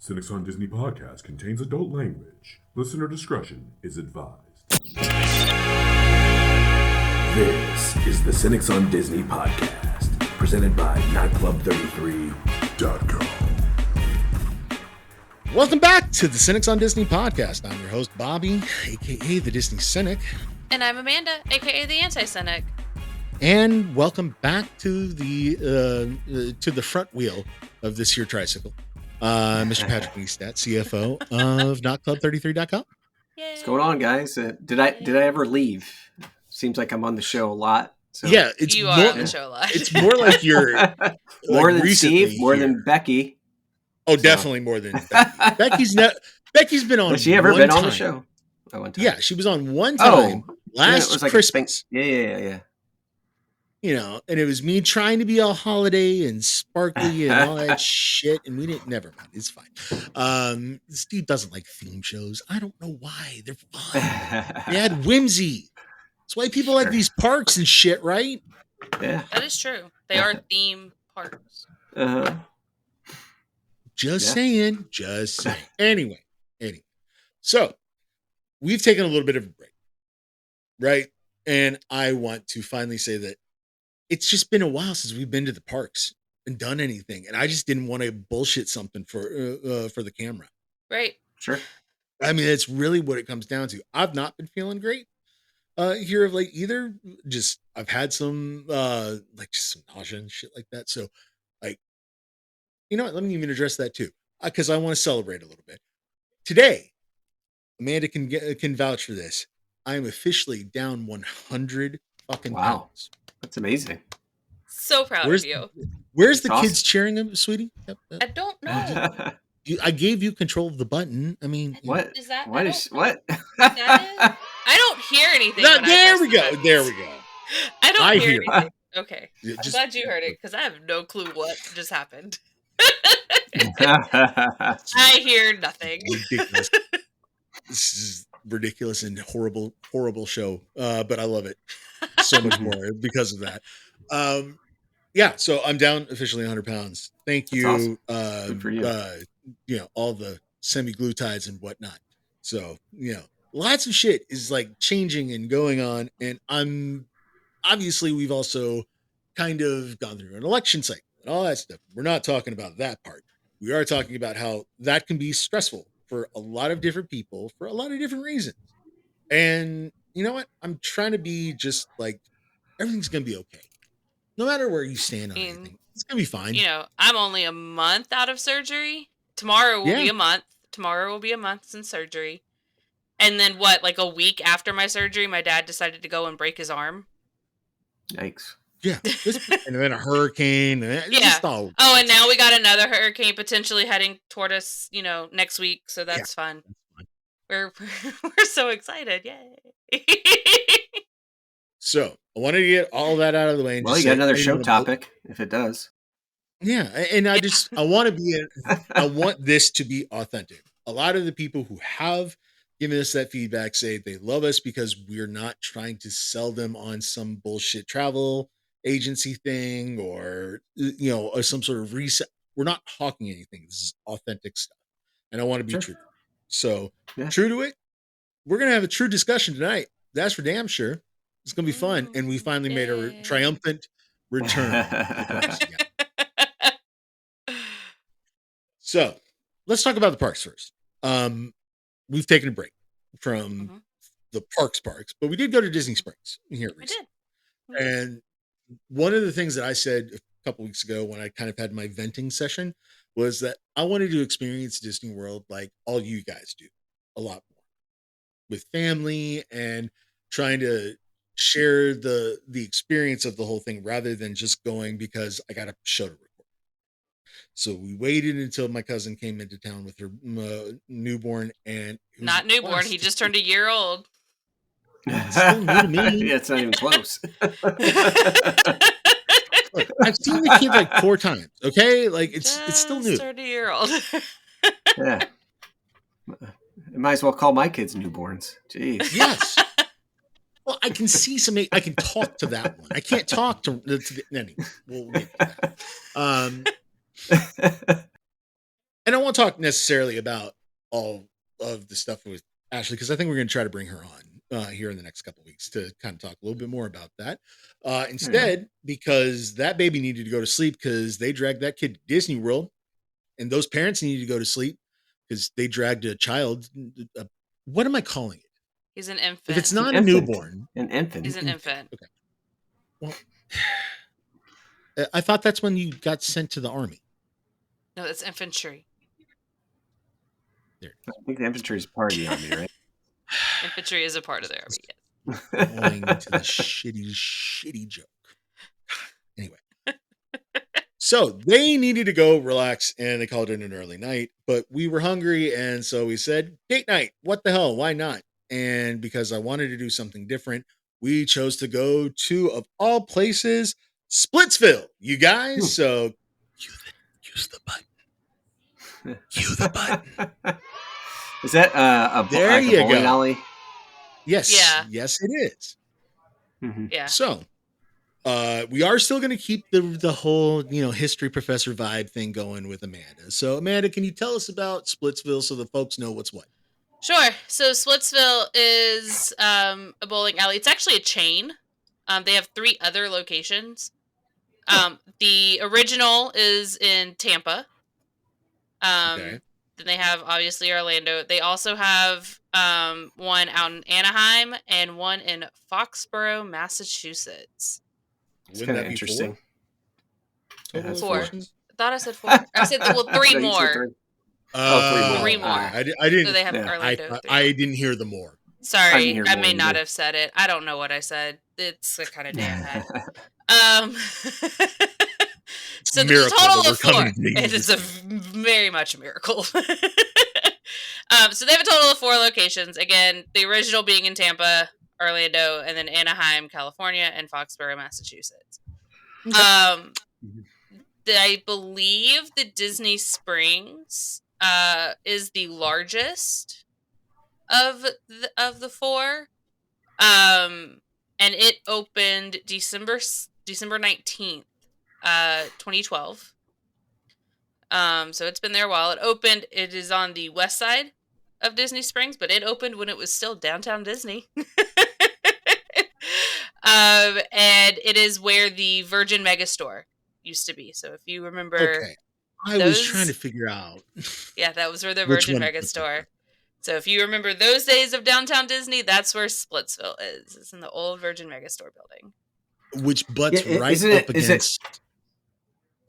Cynics on Disney podcast contains adult language. Listener discretion is advised. This is the Cynics on Disney podcast, presented by nightclub33.com. Welcome back to the Cynics on Disney podcast. I'm your host, Bobby, aka the Disney Cynic. And I'm Amanda, aka the Anti-Cynic. And welcome back to the front wheel of this here tricycle. Mr. Patrick Neistat, CFO of nightclub33.com. What's going on, guys? Did I ever leave? Seems like I'm on the show a lot. So. Yeah, you are on the show a lot. It's more like you're more than Steve, more than Becky. Oh, definitely more than Becky. Becky's been on. Has she ever been on the show? Oh, one time. Yeah, she was on one time last Christmas. Yeah. You know, and it was me trying to be all holiday and sparkly and all that shit, and we didn't. Never mind, it's fine. Steve doesn't like theme shows. I don't know why. They're fun. They had whimsy. That's why people like these parks and shit, right? Yeah, that is true. They are theme parks. Just saying. Anyway. So we've taken a little bit of a break, right? And I want to finally say that it's just been a while since we've been to the parks and done anything, and I just didn't want to bullshit something for the camera. Right. Sure. I mean, it's really what it comes down to. I've not been feeling great here of late either. Just I've had some some nausea and shit like that. So, you know what? Let me even address that too, because I want to celebrate a little bit today. Amanda can vouch for this. I am officially down 100 fucking pounds. That's amazing. So proud of you. Where's the kids cheering him, sweetie? Yep. I don't know. I gave you control of the button. I mean, what is that? What? I don't hear anything. There we go. I don't hear anything. It. Okay. I'm glad you heard it because I have no clue what just happened. I hear nothing. Ridiculous. This is ridiculous and horrible show. But I love it so much more because of that. So I'm down officially 100 pounds. Thank you. Awesome. Good for you. All the semi-glutides and whatnot. So, lots of shit is like changing and going on. And we've also kind of gone through an election cycle and all that stuff. We're not talking about that part. We are talking about how that can be stressful for a lot of different people for a lot of different reasons. And you know what? I'm trying to be just like, everything's going to be okay. No matter where you stand on anything, it's going to be fine. I'm only a month out of surgery. Tomorrow will be a month. Tomorrow will be a month since surgery. And then like a week after my surgery, my dad decided to go and break his arm. Yikes. Yeah. And then a hurricane. And and now we got another hurricane potentially heading toward us, next week. So that's fun. We're so excited. Yay. So I wanted to get all that out of the way. And you got another show topic if it does. Yeah. And I want this to be authentic. A lot of the people who have given us that feedback say they love us because we're not trying to sell them on some bullshit travel agency thing or some sort of reset. We're not hawking anything. This is authentic stuff. And I want to be true. So true to it. We're going to have a true discussion tonight. That's for damn sure. It's going to be fun. And we finally made a triumphant return. So let's talk about the parks first. We've taken a break from the parks, but we did go to Disney Springs here. We did. And one of the things that I said a couple weeks ago when I kind of had my venting session was that I wanted to experience Disney World like all you guys do, a lot more with family and trying to share the experience of the whole thing rather than just going because I got a show to record. So we waited until my cousin came into town with her newborn and not newborn. He just turned a year old. Still new to me. Yeah, it's not even close. Look, I've seen the kid like 4 times. Okay, like it's still new. 30-year-old. Yeah, I might as well call my kids newborns. Jeez. Yes. Well, I can see I can talk to that one. I can't talk to anyway. We'll get to that. And I won't talk necessarily about all of the stuff with Ashley because I think we're going to try to bring her on here in the next couple of weeks to kind of talk a little bit more about that. Instead, because that baby needed to go to sleep because they dragged that kid to Disney World, and those parents needed to go to sleep because they dragged a child. What am I calling it? He's an infant. If it's not a newborn, an infant. He's an infant. Okay. Well, I thought that's when you got sent to the army. No, that's infantry. I think the infantry is part of the army, right? Infantry is a part of the army, yes. Going to the shitty joke. Anyway. So they needed to go relax and they called it an early night, but we were hungry. And so we said, date night. What the hell? Why not? And because I wanted to do something different, we chose to go to, of all places, Splitsville, you guys. So use the button. Cue the button. Is that a bowling alley? Yes. Yeah. Yes, it is. Mm-hmm. Yeah. So we are still going to keep the whole, history professor vibe thing going with Amanda. So Amanda, can you tell us about Splitsville so the folks know what's what? Sure. So Splitsville is a bowling alley. It's actually a chain. They have 3 other locations. The original is in Tampa. Okay. Then they have obviously Orlando. They also have one out in Anaheim and one in Foxborough, Massachusetts. It's kind of interesting. 4. I thought I said 4. I said 3 more. 3 more. I didn't. So they have Orlando. I didn't hear the more. Sorry, I may not have said it. I don't know what I said. It's a kind of damn head. So the total of 4. It is very much a miracle. So they have a total of 4 locations. Again, the original being in Tampa, Orlando, and then Anaheim, California, and Foxborough, Massachusetts. I believe the Disney Springs is the largest of the 4, and it opened December 19th, 2012. So it's been there a while. It is on the west side of Disney Springs, but it opened when it was still downtown Disney. And it is where the Virgin Megastore used to be. So if you remember, okay, I was trying to figure out. Yeah, that was where the Virgin Megastore. So if you remember those days of downtown Disney, that's where Splitsville is. It's in the old Virgin Megastore building, which butts right up against.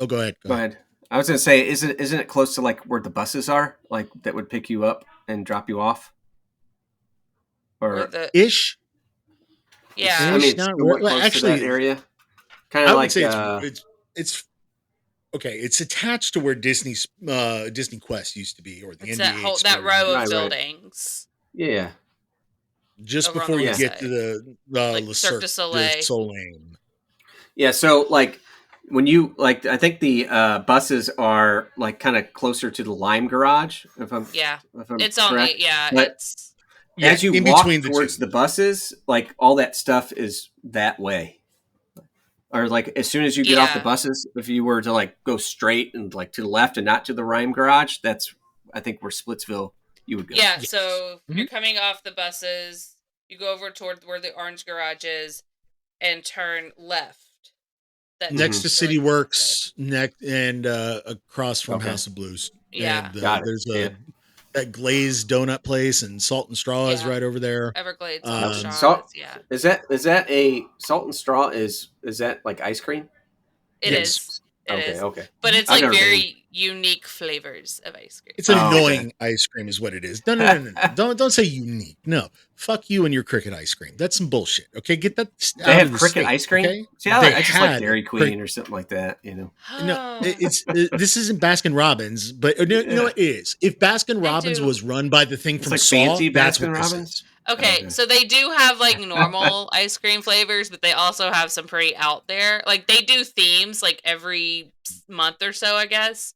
Oh, go ahead. Go ahead. I was going to say, isn't it close to like where the buses are, like that would pick you up and drop you off, or ish? Yeah, I mean, actually, to that area, kind of like say it's okay. It's attached to where Disney Quest used to be, or the NBA that row of buildings. Right. Yeah, just over before you get to the like Cirque du Soleil. Yeah, so like. When you I think the buses are like kind of closer to the Lime Garage. If I'm it's on correct. It's as you walk towards the buses, like all that stuff is that way. Or like as soon as you get off the buses, if you were to like go straight and like to the left and not to the Lime Garage, that's I think where Splitsville you would go. Yeah, so you're coming off the buses, you go over toward where the Orange Garage is, and turn left. Next to City Works, and across from House of Blues. Yeah, and, there's that glazed donut place and Salt and Straw is right over there. Everglades, Is that a Salt and Straw? Is that like ice cream? It is. It is. Okay. But it's like very unique flavors of ice cream. It's annoying ice cream is what it is. No. Don't say unique. No. Fuck you and your cricket ice cream. That's some bullshit. Okay, get that they have cricket ice cream? Okay? See, I just like Dairy Queen or something like that, No, this isn't Baskin Robbins, but you know what it is. If Baskin Robbins was run by the thing from like Saw, fancy that's Baskin what Robbins. Okay, so they do have like normal ice cream flavors, but they also have some pretty out there. Like they do themes like every month or so, I guess.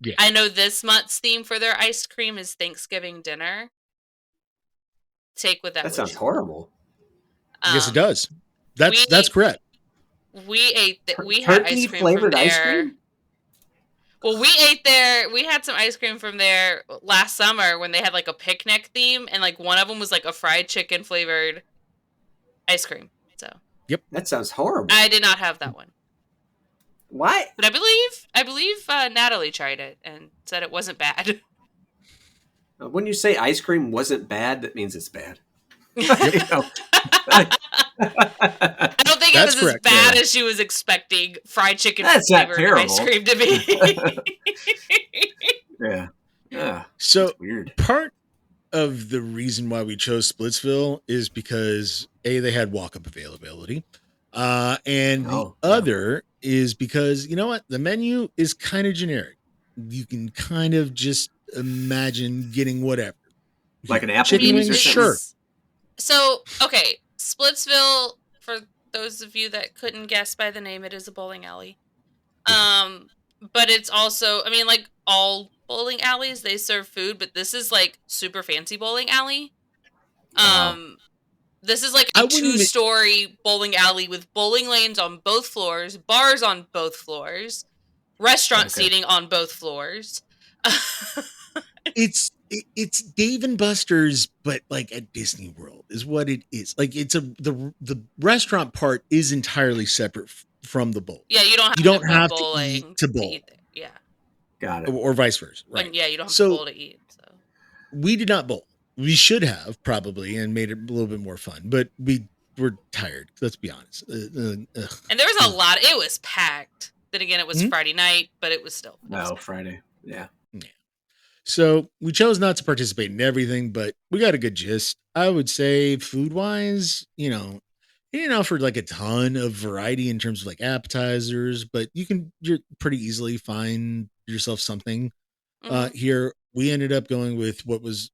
Yeah. I know this month's theme for their ice cream is Thanksgiving dinner. Take with that. That sounds horrible. Yes, it does. That's correct. We had ice cream flavored ice cream. Well, we ate there. We had some ice cream from there last summer when they had like a picnic theme, and like one of them was like a fried chicken flavored ice cream. So yep, that sounds horrible. I did not have that one. What? But I believe Natalie tried it and said it wasn't bad. When you say ice cream wasn't bad, that means it's bad. I don't think it was as bad as she was expecting fried chicken flavored ice cream to be. Yeah. So weird. Part of the reason why we chose Splitsville is because they had walk-up availability. And the other is because, you know what? The menu is kind of generic. You can kind of just imagine getting whatever. Like an Applebee's chicken wings, sure. So, okay, Splitsville, for those of you that couldn't guess by the name, it is a bowling alley. But it's also, I mean, like all bowling alleys, they serve food, but this is like super fancy bowling alley. This is like a 2-story bowling alley with bowling lanes on both floors, bars on both floors, restaurant seating on both floors. It's Dave and Buster's, but like at Disney World is what it is. Like it's the restaurant part is entirely separate from the bowl. Yeah, you don't have to eat to bowl. Yeah, got it. Or vice versa, right? And yeah, you don't have to bowl to eat. So we did not bowl. We should have probably and made it a little bit more fun, but we were tired. Let's be honest. And there was a lot. It was packed. Then again, it was Friday night, but it was still. Friday. Yeah. So we chose not to participate in everything, but we got a good gist. I would say food wise, you didn't offer like a ton of variety in terms of like appetizers, but you're pretty easily find yourself something. Here we ended up going with what was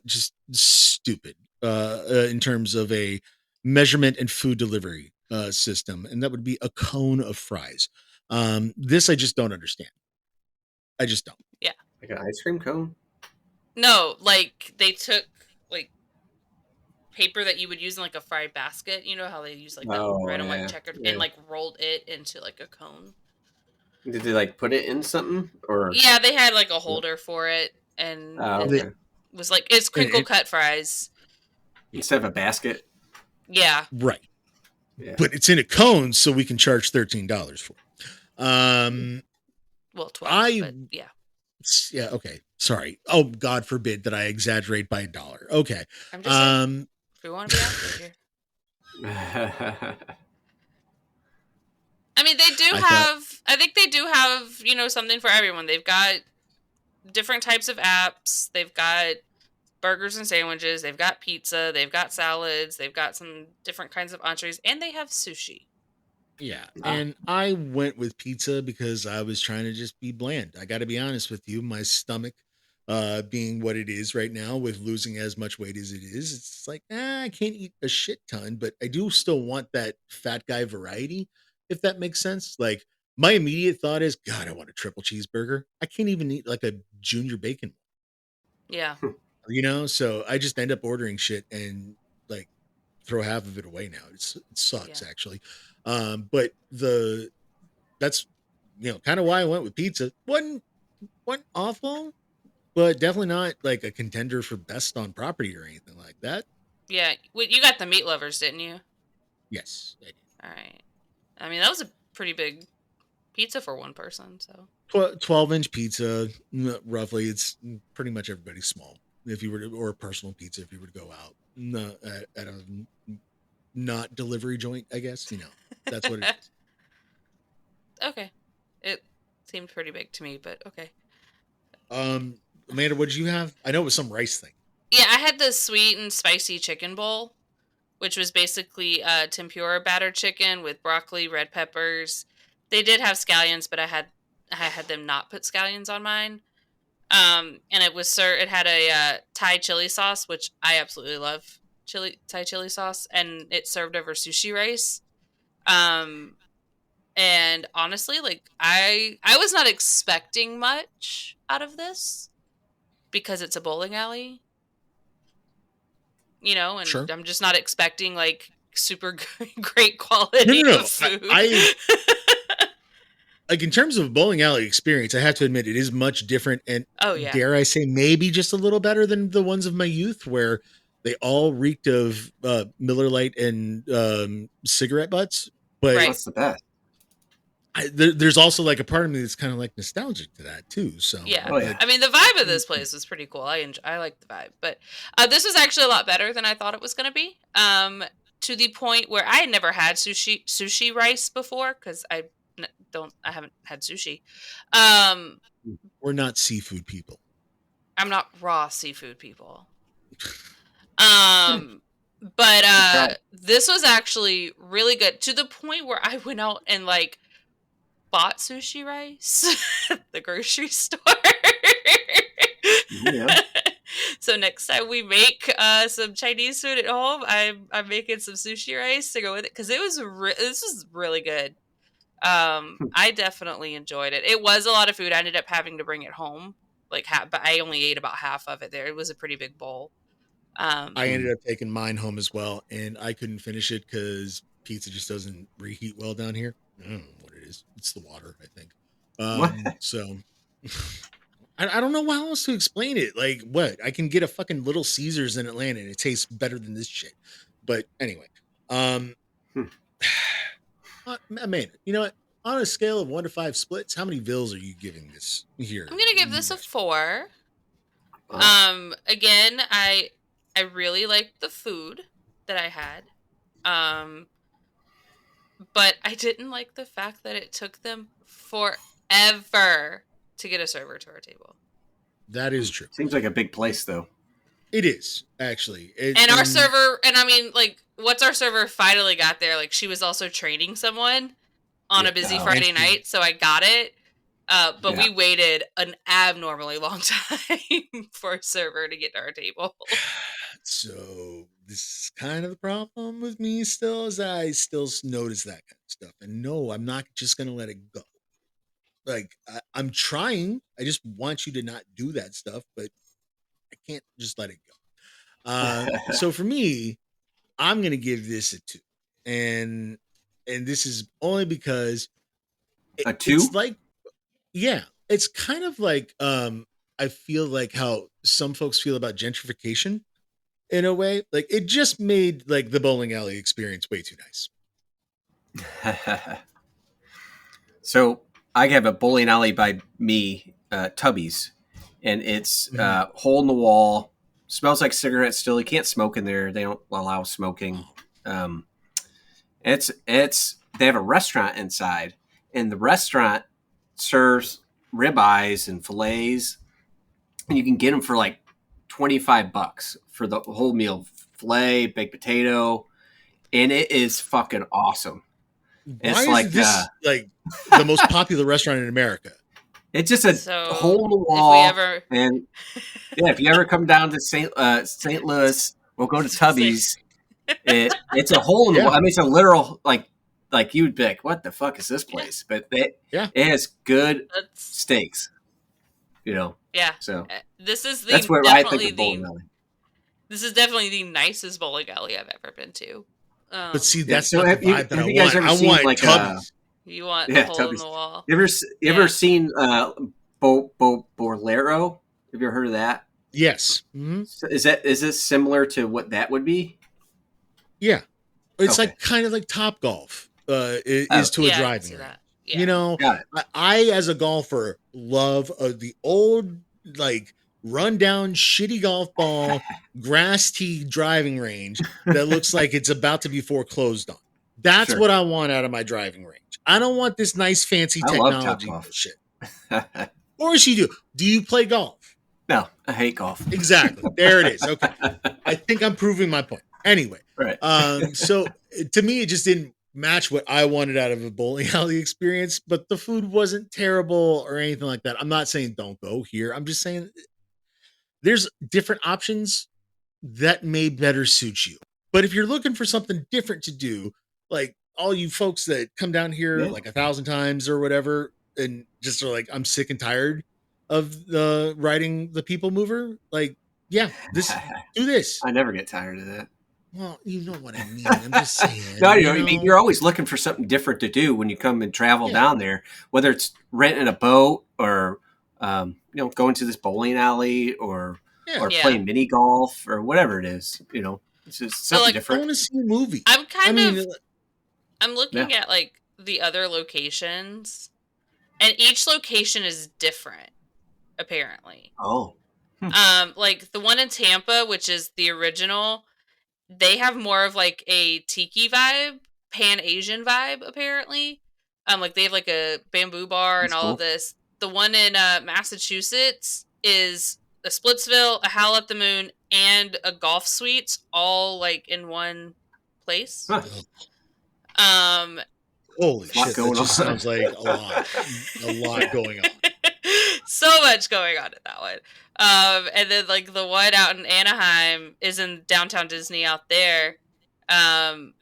just stupid in terms of a measurement and food delivery system. And that would be a cone of fries. This I just don't understand. I just don't. Yeah. Like an ice cream cone? No, like they took like paper that you would use in like a fried basket. You know how they use like that red and white checkered and like rolled it into like a cone. Did they like put it in something or? Yeah, they had like a holder for it, and it was like it's crinkle cut fries instead of a basket. Yeah, right. Yeah. But it's in a cone, so we can charge $13 for it. Well, 12. But yeah. Yeah. Okay. Sorry. Oh, God forbid that I exaggerate by $1. Okay. I'm just saying, if we want to be accurate here. I mean, they do I think they do have, something for everyone. They've got different types of apps. They've got burgers and sandwiches. They've got pizza. They've got salads. They've got some different kinds of entrees, and they have sushi. Yeah, and I went with pizza because I was trying to just be bland. I got to be honest with you. My stomach, being what it is right now with losing as much weight as it is, it's like, I can't eat a shit ton, but I do still want that fat guy variety, if that makes sense. Like, my immediate thought is, God, I want a triple cheeseburger. I can't even eat like a junior bacon. Yeah. So I just end up ordering shit and like throw half of it away now. It sucks actually. But that's kind of why I went with pizza. Wasn't awful, but definitely not like a contender for best on property or anything like that. Yeah, you got the meat lovers, didn't you? Yes, I did. All right. I mean, that was a pretty big pizza for one person. So 12-inch pizza, roughly. It's pretty much everybody's small. If you were to, or a personal pizza, if you were to go out at a not delivery joint, I guess, that's what it is. Okay. It seemed pretty big to me, but okay. Amanda, what did you have? I know it was some rice thing. Yeah, I had the sweet and spicy chicken bowl, which was basically tempura battered chicken with broccoli, red peppers. They did have scallions, but I had them not put scallions on mine. And it was it had a Thai chili sauce, which I absolutely love. Thai chili sauce, and it served over sushi rice. And honestly, like I was not expecting much out of this because it's a bowling alley, and sure. I'm just not expecting like super great quality of food. like in terms of bowling alley experience, I have to admit it is much different, and dare I say, maybe just a little better than the ones of my youth, where they all reeked of Miller Lite and cigarette butts. But that's the best. There's also like a part of me that's kind of like nostalgic to that too. So yeah, I mean, the vibe of this place was pretty cool. I like the vibe, but this was actually a lot better than I thought it was going to be. To the point where I had never had sushi rice before, because I haven't had sushi. We're not seafood people. I'm not raw seafood people. But this was actually really good, to the point where I went out and like bought sushi rice at the grocery store. Yeah. So next time we make some Chinese food at home, I'm making some sushi rice to go with it, because this was really good. I definitely enjoyed it. It was a lot of food. I ended up having to bring it home, but I only ate about half of it there. It was a pretty big bowl. I ended up taking mine home as well, and I couldn't finish it because pizza just doesn't reheat well down here. I don't know what it is. It's the water, I think. So I don't know how else to explain it. Like, what? I can get a fucking Little Caesars in Atlanta and it tastes better than this shit. But anyway, man, you know what? On a scale of 1 to 5 splits, how many Vills are you giving this here? I'm gonna give this a 4. Again, I really liked the food that I had. But I didn't like the fact that it took them forever to get a server to our table. That is true. Seems like a big place, though. It is, actually. And our server, and I mean, like, once our server finally got there, like, she was also training someone on a busy Friday night, so I got it. But we waited an abnormally long time for a server to get to our table. So this is kind of the problem with me still, is I still notice that kind of stuff. And no, I'm not just going to let it go. Like, I'm trying. I just want you to not do that stuff, but I can't just let it go. So for me, I'm going to give this a 2. And this is only because a 2? It's like, yeah, it's kind of like, I feel like how some folks feel about gentrification in a way. Like, it just made like the bowling alley experience way too nice. So I have a bowling alley by me, Tubby's, and it's hole in the wall. Smells like cigarettes still. You can't smoke in there. They don't allow smoking. They have a restaurant inside, and the restaurant serves ribeyes and fillets, and you can get them for like $25 for the whole meal, filet, baked potato, and it is fucking awesome. It's like this like the most popular restaurant in America. It's just a hole in the wall. And if you ever come down to St. Louis, we'll go to Tubby's. It's a hole in the wall. I mean, it's a literal like you would be like, what the fuck is this place? But it has good steaks. You know. Yeah. So this is that's where I think of bowling alley. This is definitely the nicest bowling alley I've ever been to. But see, that's not the vibe that I want. I want like Tubby's. You want the hole in the wall. You ever seen Bolero? Have you ever heard of that? Yes. Mm-hmm. Is this similar to what that would be? Yeah, it's like kind of like Top Golf is to a driving range. Yeah. You know, I as a golfer love the old like rundown shitty golf ball grass tee driving range that looks like it's about to be foreclosed on. That's what I want out of my driving range. I don't want this nice fancy technology shit. Of course you do. Do you play golf? No, I hate golf. Exactly. There it is. Okay. I think I'm proving my point. Anyway. Right. So to me, it just didn't match what I wanted out of a bowling alley experience, but the food wasn't terrible or anything like that. I'm not saying don't go here. I'm just saying there's different options that may better suit you. But if you're looking for something different to do, like all you folks that come down here like 1,000 times or whatever, and just are like, I'm sick and tired of the riding the people mover. Like, yeah, do this. I never get tired of that. Well, you know what I mean. I'm just saying. No, I mean, you're always looking for something different to do when you come and travel down there, whether it's renting a boat or, going to this bowling alley or playing mini golf or whatever it is. It's just something different. I want to see a movie. I'm looking at like the other locations, and each location is different, apparently. Oh. Like the one in Tampa, which is the original, they have more of like a tiki vibe, Pan-Asian vibe, apparently. Like they have like a bamboo bar and all of this. The one in Massachusetts is a Splitsville, a Howl at the Moon, and a golf suites, all like in one place. Huh. Holy shit! That just sounds like a lot going on. So much going on in that one. And then like the one out in Anaheim is in downtown Disney out there. And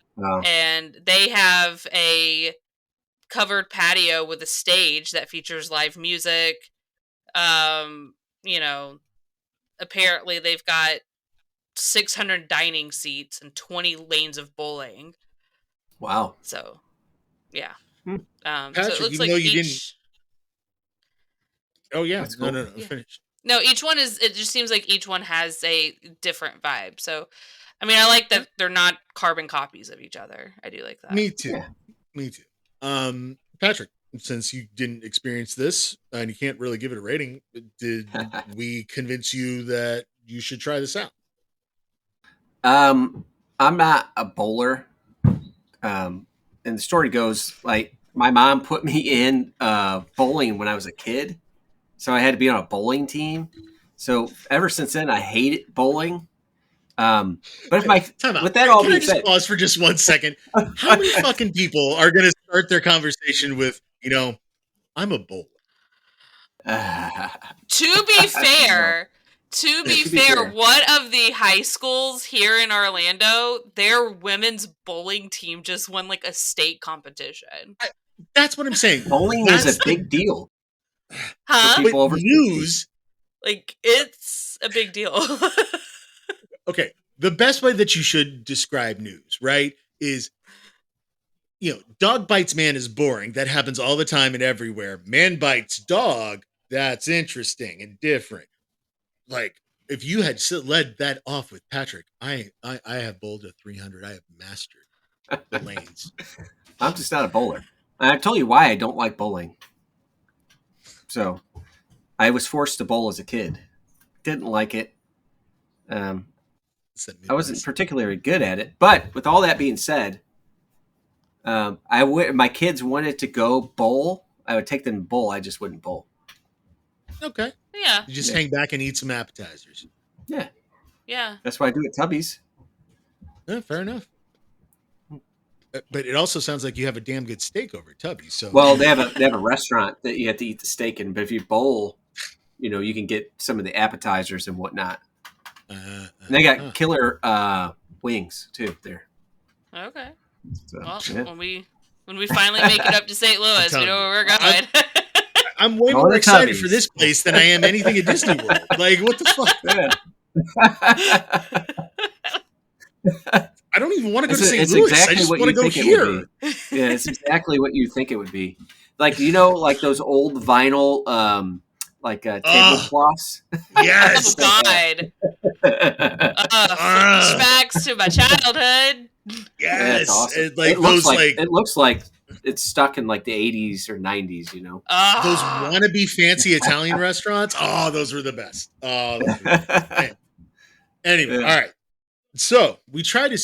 they have a covered patio with a stage that features live music. Apparently they've got 600 dining seats and 20 lanes of bowling. Wow. So, yeah. Patrick, so it looks even like though you didn't. Oh yeah, cool. No, finished. No, each one is. It just seems like each one has a different vibe. So, I mean, I like that they're not carbon copies of each other. I do like that. Me too. Yeah. Me too. Patrick, since you didn't experience this and you can't really give it a rating, did we convince you that you should try this out? I'm not a bowler. And the story goes like my mom put me in bowling when I was a kid. So I had to be on a bowling team. So ever since then, I hated bowling. But with that all being said, pause for just 1 second. How many fucking people are going to start their conversation with, I'm a bowler? To be fair, one of the high schools here in Orlando, their women's bowling team just won like a state competition. That's what I'm saying. Bowling is a big deal. Huh? People over news, like it's a big deal. Okay, the best way that you should describe news, right, is dog bites man is boring. That happens all the time and everywhere. Man bites dog. That's interesting and different. Like if you had led that off with Patrick, I have bowled a 300. I have mastered the lanes. I'm just not a bowler. I'll tell you why I don't like bowling. So, I was forced to bowl as a kid. Didn't like it. I wasn't particularly good at it. But with all that being said, my kids wanted to go bowl. I would take them to bowl. I just wouldn't bowl. Okay. Yeah. You just hang back and eat some appetizers. Yeah. Yeah. That's what I do at Tubby's. Yeah, fair enough. But it also sounds like you have a damn good steak over at Tubby's. So they have a restaurant that you have to eat the steak in. But if you bowl, you can get some of the appetizers and whatnot. And they got killer wings too there. Okay. So, well, when we finally make it up to St. Louis, we know where we're going. I'm way more excited for this place than I am anything at Disney World. Like, what the fuck? I don't even want to go to St. Louis. Exactly I just want to go here. Yeah, it's exactly what you think it would be. Like, like those old vinyl, tablecloths. Yes. Oh, God. Flashbacks to my childhood. Yes. Awesome. It looks like it's stuck in like the 80s or 90s, Those wannabe fancy Italian restaurants. Oh, those were the best. Anyway, all right. So we try to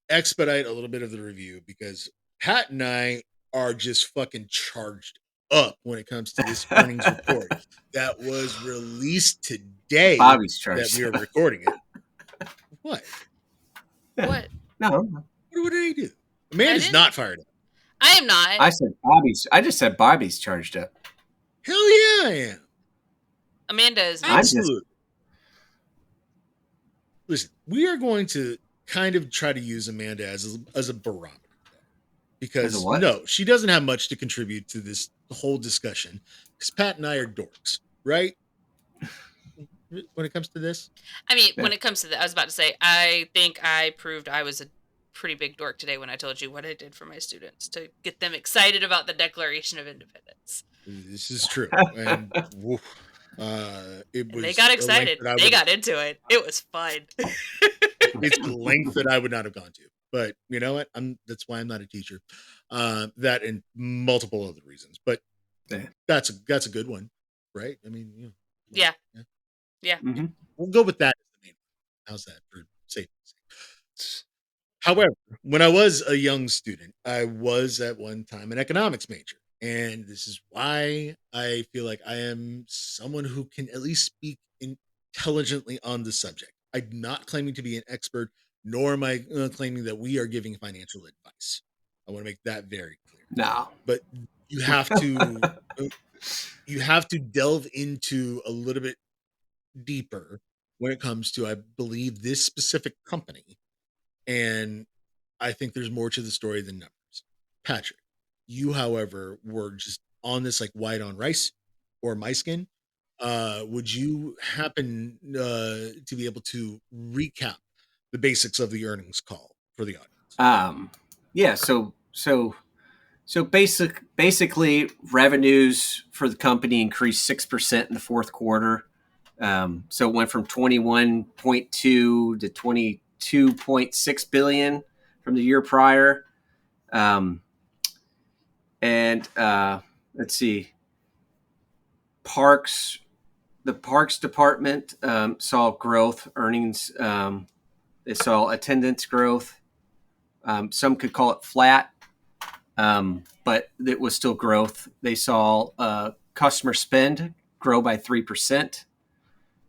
expedite a little bit of the review because Pat and I are just fucking charged up when it comes to this earnings report that was released today. Bobby's charged that we are recording it. What? What? No. What did he do? Amanda's not fired up. I am not. I just said Bobby's charged up. Hell yeah, I am. Amanda is not. Absolutely. Listen, we are going to kind of try to use Amanda as a barometer because no, she doesn't have much to contribute to this whole discussion because Pat and I are dorks, right? when it comes to this. I mean, when it comes to that, I was about to say, I think I proved I was a pretty big dork today when I told you what I did for my students to get them excited about the Declaration of Independence. This is true, and woof, it was. And they got excited. They got into it. It was fun. It's a length that I would not have gone to, but you know what? That's why I'm not a teacher. That and multiple other reasons, but that's a good one, right? I mean, you know, yeah. Mm-hmm. We'll go with that as the main one. How's that for safety? However, when I was a young student, I was at one time an economics major. And this is why I feel like I am someone who can at least speak intelligently on the subject. I'm not claiming to be an expert, nor am I claiming that we are giving financial advice. I want to make that very clear. No, but you have to delve into a little bit deeper when it comes to, I believe, this specific company. And I think there's more to the story than numbers. Patrick, you, however, were just on this like white on rice or my skin. Would you happen to be able to recap the basics of the earnings call for the audience? Yeah. So basically, revenues for the company increased 6% in the fourth quarter. So it went from 21.2 to 22.6 billion from the year prior. And let's see, the parks department saw growth earnings. They saw attendance growth. Some could call it flat, but it was still growth. They saw customer spend grow by 3%.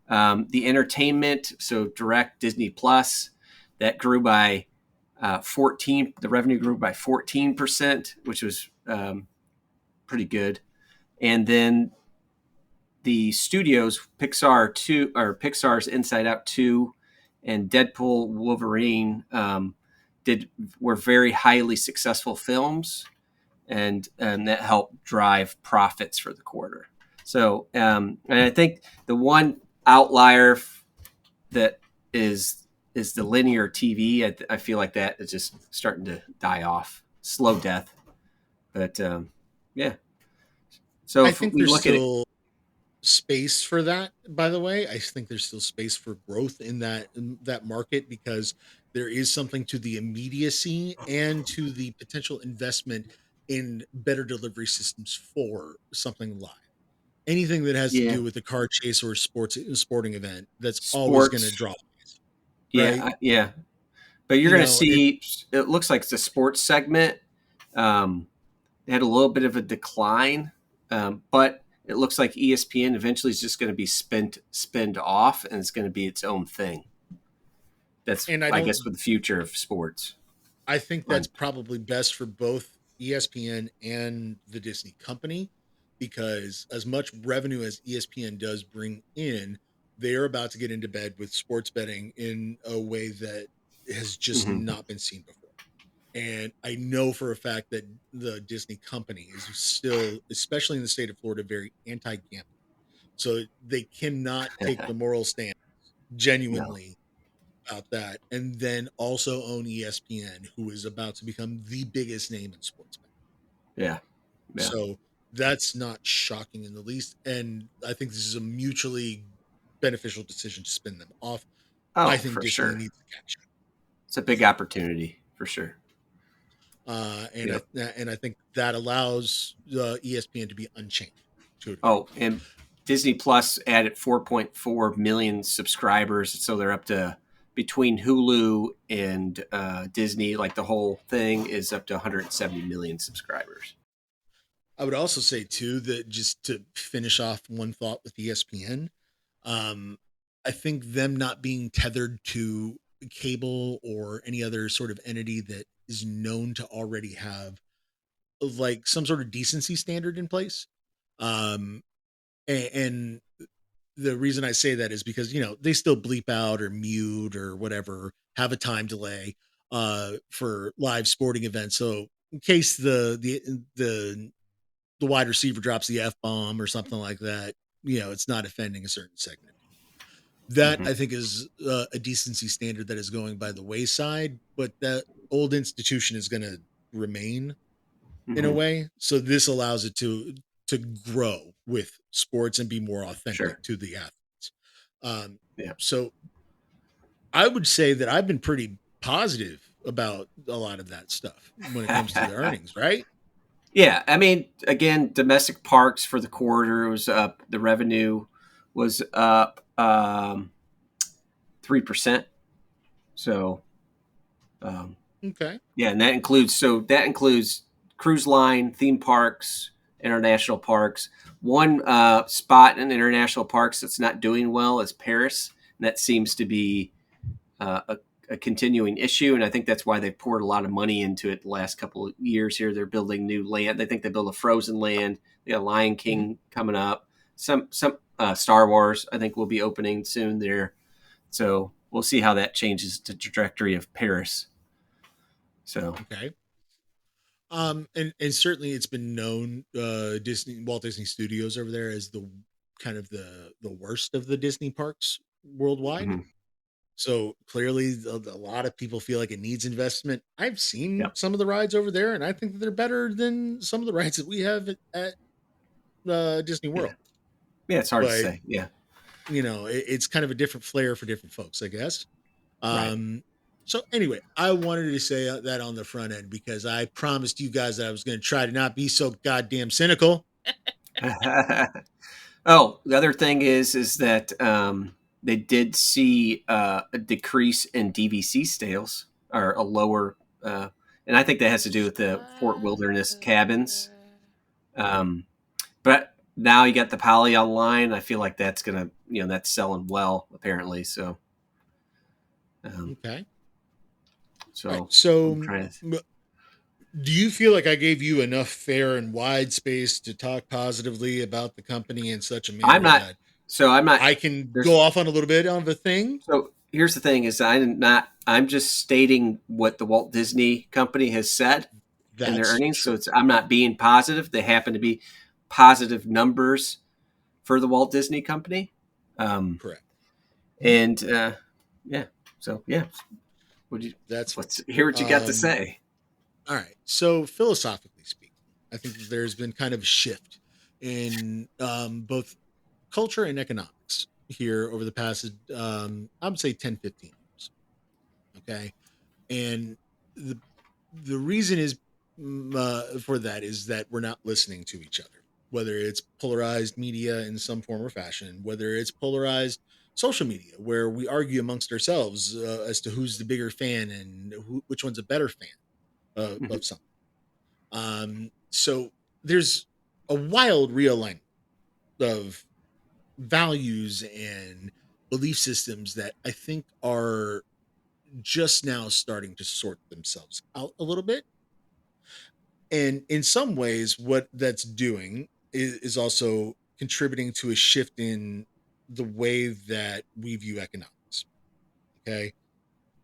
The entertainment, so direct Disney Plus, that grew by 14. The revenue grew by 14%, which was pretty good. And then the studios, Pixar's Inside Out 2 and Deadpool Wolverine were very highly successful films, and that helped drive profits for the quarter. So, and I think the one outlier that is the linear TV. I feel like that is just starting to die off, slow death. But yeah. So I think there's still space for that. By the way, I think there's still space for growth in that market, because there is something to the immediacy and to the potential investment in better delivery systems for something live. Anything that has to do with a car chase or a sporting event, that's always going to draw. Right? Yeah. But you're going to see, it looks like the sports segment had a little bit of a decline, but it looks like ESPN eventually is just going to be spent off, and it's going to be its own thing. That's, I guess, with the future of sports. I think that's probably best for both ESPN and the Disney company, because as much revenue as ESPN does bring in, they're about to get into bed with sports betting in a way that has just not been seen before. And I know for a fact that the Disney company is still, especially in the state of Florida, very anti-gambling. So they cannot take the moral stand genuinely about that, and then also own ESPN, who is about to become the biggest name in sports betting. Yeah. So that's not shocking in the least. And I think this is a mutually beneficial decision to spin them off. Oh, I think for Disney sure. needs to catch up. It's a big opportunity for sure. And I think that allows ESPN to be unchanged. And Disney Plus added 4.4 million subscribers, so they're up to, between Hulu and Disney, like the whole thing is up to 170 million subscribers. I would also say too that, just to finish off one thought with ESPN, I think them not being tethered to cable or any other sort of entity that is known to already have like some sort of decency standard in place. And the reason I say that is because, they still bleep out or mute or whatever, have a time delay for live sporting events. So in case the wide receiver drops the F-bomb or something like that, it's not offending a certain segment. That I think is a decency standard that is going by the wayside, but that old institution is going to remain in a way. So this allows it to grow with sports and be more authentic to the athletes. So I would say that I've been pretty positive about a lot of that stuff when it comes to the earnings, right? Yeah, I mean, again, domestic parks for the quarter was up. The revenue was up 3%. So, okay, yeah, and that includes cruise line, theme parks, international parks. One spot in international parks that's not doing well is Paris, and that seems to be a continuing issue, and I think that's why they've poured a lot of money into it the last couple of years here. They're building new land. They think they build a Frozen land. They got Lion King coming up. Some Star Wars, I think, will be opening soon there. So we'll see how that changes the trajectory of Paris. So okay. And certainly it's been known Walt Disney Studios over there as the kind of the worst of the Disney parks worldwide. So clearly a lot of people feel like it needs investment. I've seen some of the rides over there, and I think that they're better than some of the rides that we have at Disney World. Yeah, it's hard to say. Yeah. It's kind of a different flair for different folks, I guess. Right. So anyway, I wanted to say that on the front end because I promised you guys that I was going to try to not be so goddamn cynical. Oh, the other thing is that they did see a decrease in DVC sales, or a lower, and I think that has to do with the Fort Wilderness cabins. But now you got the Poly online. I feel like that's gonna, that's selling well apparently. So, okay. So, right, so do you feel like I gave you enough fair and wide space to talk positively about the company in such a manner that I can go off on a little bit of a thing? So here's the thing: is I'm just stating what the Walt Disney Company has said in their earnings. True. So I'm not being positive. They happen to be positive numbers for the Walt Disney Company. Correct. And so let's hear what you got to say. All right. So philosophically speaking, I think that there's been kind of a shift in both culture and economics here over the past, I would say 10, 15 years. Okay. And the reason is for that is that we're not listening to each other, whether it's polarized media in some form or fashion, whether it's polarized social media where we argue amongst ourselves as to who's the bigger fan and which one's a better fan of something. So there's a wild realignment of values and belief systems that I think are just now starting to sort themselves out a little bit. And in some ways, what that's doing is also contributing to a shift in the way that we view economics. Okay.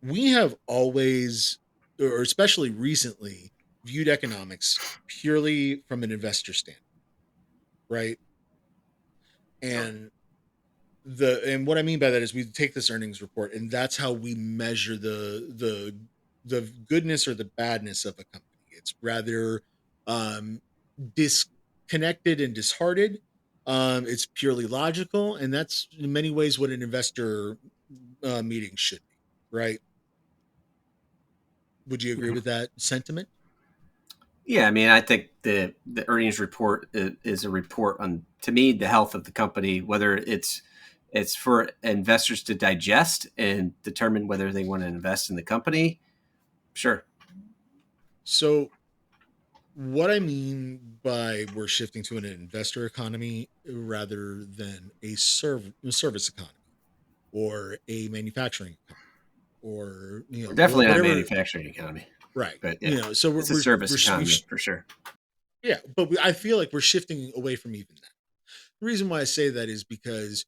We have always, or especially recently, viewed economics purely from an investor standpoint, right? And what I mean by that is we take this earnings report, and that's how we measure the goodness or the badness of a company. It's rather disconnected and disheartened. It's purely logical, and that's in many ways what an investor meeting should be, right? Would you agree with that sentiment? Yeah, I mean, I think the earnings report is a report on, to me, the health of the company, whether it's for investors to digest and determine whether they want to invest in the company. Sure. So what I mean by we're shifting to an investor economy rather than a service economy or a manufacturing economy or we're definitely not a manufacturing economy, right? But yeah, so it's a service economy for sure. Yeah, but I feel like we're shifting away from even that. The reason why I say that is because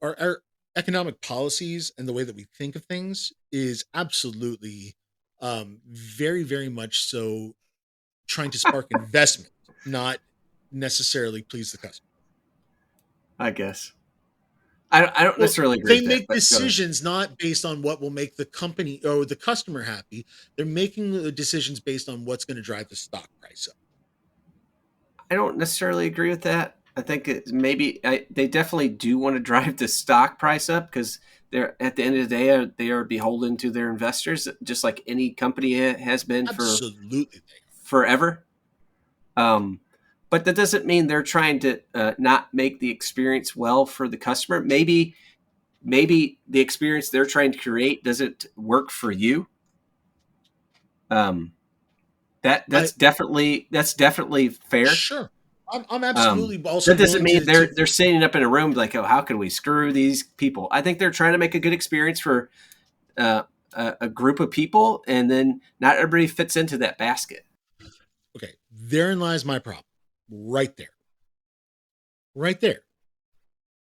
our economic policies and the way that we think of things is absolutely very, very much so trying to spark investment, not necessarily please the customer. I guess. I don't necessarily agree. They make decisions not based on what will make the company or the customer happy. They're making the decisions based on what's going to drive the stock price up. I don't necessarily agree with that. I think they definitely do want to drive the stock price up because they're at the end of the day they are beholden to their investors, just like any company has been Absolutely forever. But that doesn't mean they're trying to not make the experience well for the customer. Maybe the experience they're trying to create doesn't work for you. That's definitely fair. Sure, I'm absolutely also. That doesn't mean they're sitting up in a room like, oh, how can we screw these people? I think they're trying to make a good experience for a group of people, and then not everybody fits into that basket. Okay, therein lies my problem. Right there.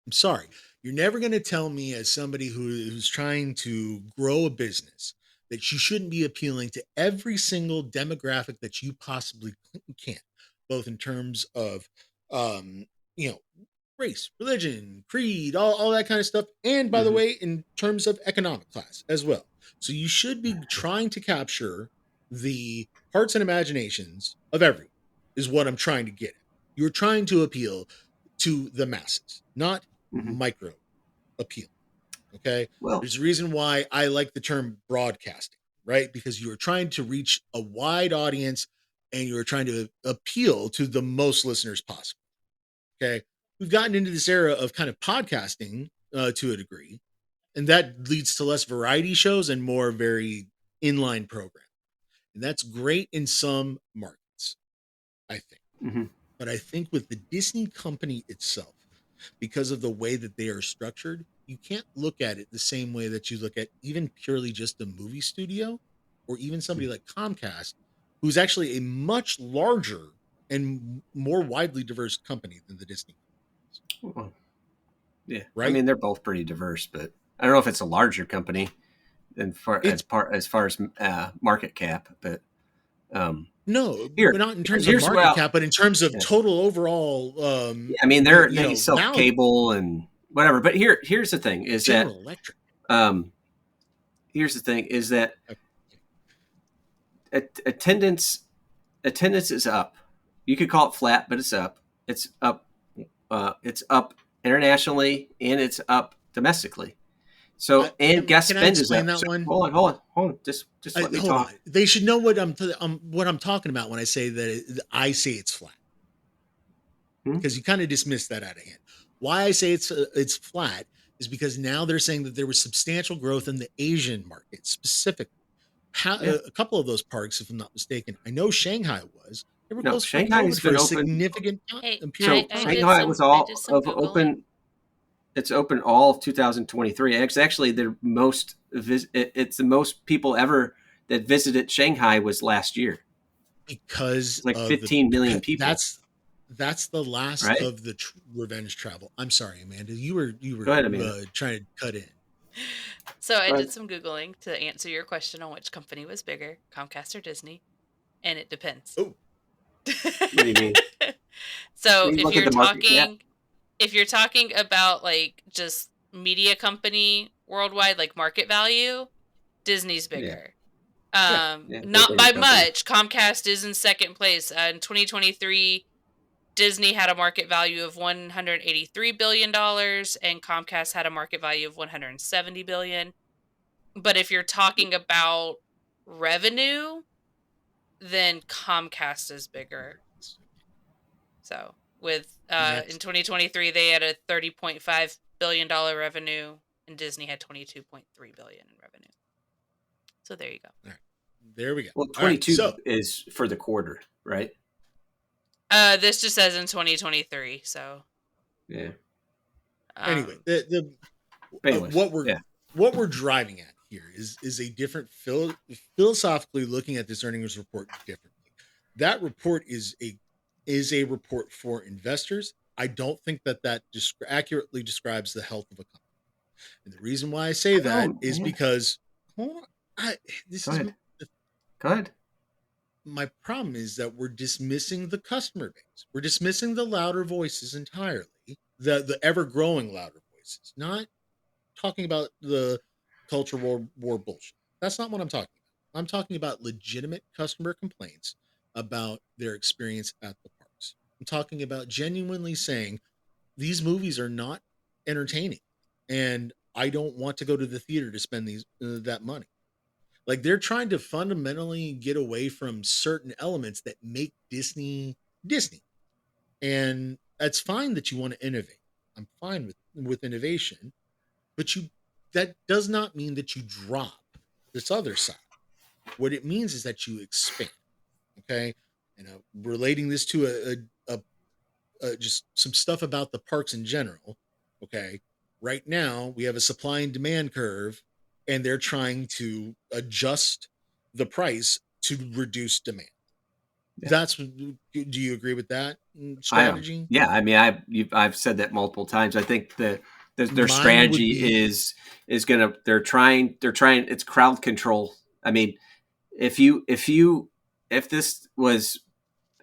I'm sorry. You're never going to tell me as somebody who's trying to grow a business that you shouldn't be appealing to every single demographic that you possibly can, both in terms of, race, religion, creed, all that kind of stuff. And by the way, in terms of economic class as well. So you should be trying to capture the hearts and imaginations of everyone is what I'm trying to get at. You're trying to appeal to the masses, not micro appeal. Okay. Well, there's a reason why I like the term broadcasting, right? Because you're trying to reach a wide audience and you're trying to appeal to the most listeners possible. Okay. We've gotten into this era of kind of podcasting to a degree, and that leads to less variety shows and more very inline programming. And that's great in some markets, I think. But I think with the Disney company itself, because of the way that they are structured, you can't look at it the same way that you look at even purely just a movie studio or even somebody like Comcast, who's actually a much larger and more widely diverse company than the Disney. Well, yeah, right. I mean, they're both pretty diverse, but I don't know if it's a larger company as far as market cap, but no, not in terms of market cap, but in terms of total overall. I mean, they sell value. Cable and whatever. But here's the thing: is General that Electric. Here's the thing: is that attendance is up. You could call it flat, but it's up. It's up. It's up internationally and it's up domestically. So gas spend is up. So, hold on. Just let me talk. On. They should know what I'm talking about when I say that I say it's flat. Because you kind of dismissed that out of hand. Why I say it's flat is because now they're saying that there was substantial growth in the Asian market specifically. A couple of those parks, if I'm not mistaken, I know Shanghai was. Shanghai has been open. Significant period. Shanghai was all open. It's open all of 2023. It's actually the most. It's the most people ever that visited Shanghai was last year. Because like 15 million people. That's the last of the revenge travel. I'm sorry, Amanda. You were Go ahead, Amanda. Trying to cut in. So I did some Googling to answer your question on which company was bigger, Comcast or Disney, and it depends. Oh. What do you mean? So if you're talking about like just media company worldwide, like market value, Disney's bigger. Not by much. Comcast is in second place. In 2023, Disney had a market value of $183 billion and Comcast had a market value of $170 billion. But if you're talking about revenue, then Comcast is bigger. So with in 2023, they had a $30.5 billion revenue and Disney had $22.3 billion in revenue. So there you go. All right. There we go. Well, 22 is for the quarter, right? This just says in 2023, so yeah. Anyway, what we're driving at here is a different philosophically looking at this earnings report differently. That report is a report for investors. I don't think that accurately describes the health of a company. And the reason why I say that is because Go ahead. My problem is that we're dismissing the customer base. We're dismissing the louder voices entirely, the ever-growing louder voices. experiences, not talking about the culture war bullshit. That's not what I'm talking about. I'm talking about legitimate customer complaints about their experience at the parks. I'm talking about genuinely saying these movies are not entertaining, and I don't want to go to the theater to spend that money. Like, they're trying to fundamentally get away from certain elements that make Disney Disney. And that's fine that you want to innovate. I'm fine with innovation, but that does not mean that you drop this other side. What it means is that you expand. Okay, and relating this to just some stuff about the parks in general. Okay, right now we have a supply and demand curve, and they're trying to adjust the price to reduce demand. Yeah. Do you agree with that strategy? Yeah, I mean, I've said that multiple times. I think their strategy is gonna they're trying it's crowd control. I mean, if this was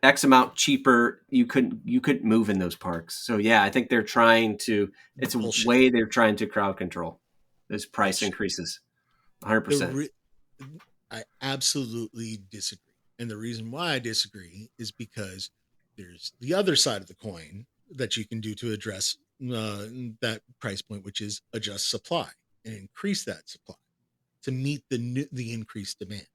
X amount cheaper, you couldn't move in those parks. So yeah, I think they're trying to. It's a way they're trying to crowd control those price increases. 100%. I absolutely disagree. And the reason why I disagree is because there's the other side of the coin that you can do to address that price point, which is adjust supply and increase that supply to meet the increased demand.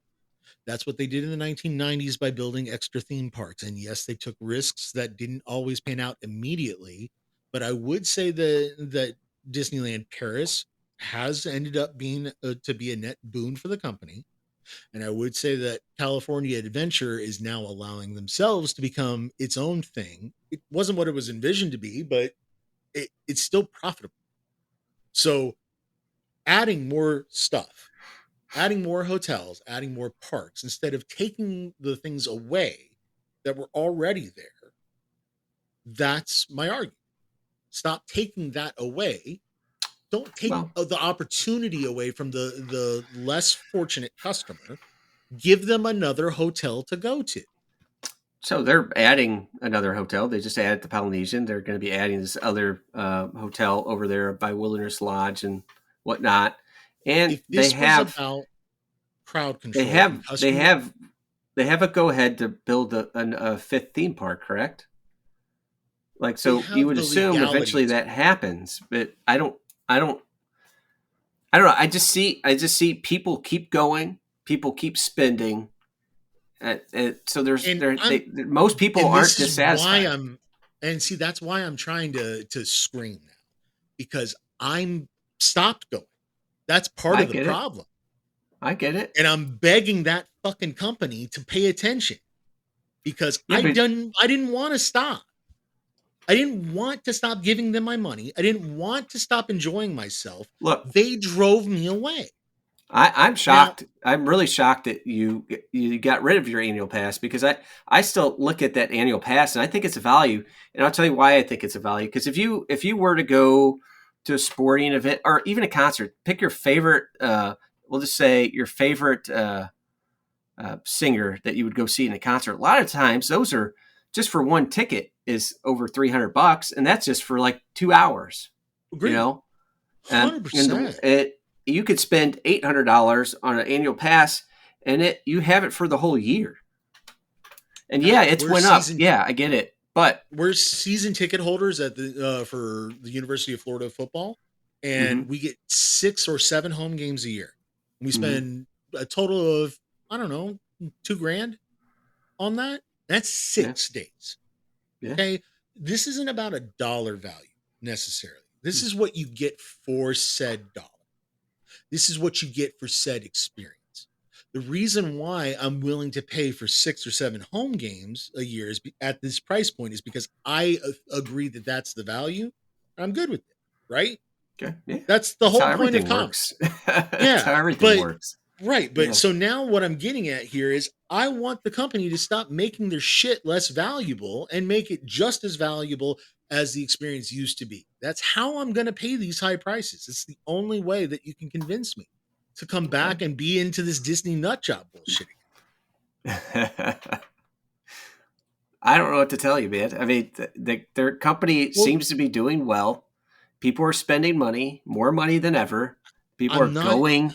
That's what they did in the 1990s by building extra theme parks. And yes, they took risks that didn't always pan out immediately. But I would say that Disneyland Paris has ended up being to be a net boon for the company. And I would say that California Adventure is now allowing themselves to become its own thing. It wasn't what it was envisioned to be, but it's still profitable. So adding more stuff, adding more hotels, adding more parks, instead of taking the things away that were already there, that's my argument. Stop taking that away. Don't take the opportunity away from the less fortunate customer. Give them another hotel to go to. So they're adding another hotel. They just added the Polynesian. They're going to be adding this other hotel over there by Wilderness Lodge and whatnot. And if this was about crowd control, they have a go ahead to build a fifth theme park, correct? Like, so you would assume eventually that happens, but I don't know. I just see people keep going, people keep spending. So most people aren't dissatisfied. That's why I'm trying to scream now, because I'm stopped going. That's part of the problem. I get it. And I'm begging that fucking company to pay attention, because I didn't want to stop. I didn't want to stop giving them my money. I didn't want to stop enjoying myself. Look, they drove me away. I'm shocked. Now, I'm really shocked that you got rid of your annual pass, because I still look at that annual pass and I think it's a value. And I'll tell you why I think it's a value. Because if you were to go to a sporting event or even a concert, pick your favorite, we'll just say your favorite singer that you would go see in a concert. A lot of times those are just for one ticket is over $300, and that's just for like 2 hours. Agreed. You know, 100%. You could spend $800 on an annual pass, and you have it for the whole year. And it's went up. Yeah, I get it. But we're season ticket holders at the for the University of Florida football, and we get 6 or 7 home games a year. We spend a total of, I don't know, $2,000 on that. That's 6 days. Yeah. Okay. This isn't about a dollar value necessarily. This is what you get for said dollar. This is what you get for said experience. The reason why I'm willing to pay for 6 or 7 home games a year at this price point is because I agree that that's the value. I'm good with it. Right. Okay. Yeah. That's the whole point of commerce. That's how everything works. Right. But so now what I'm getting at here is I want the company to stop making their shit less valuable and make it just as valuable as the experience used to be. That's how I'm going to pay these high prices. It's the only way that you can convince me to come back and be into this Disney nut job bullshit again. I don't know what to tell you, man. I mean, their company seems to be doing well. people are spending money, more money than ever. People are going.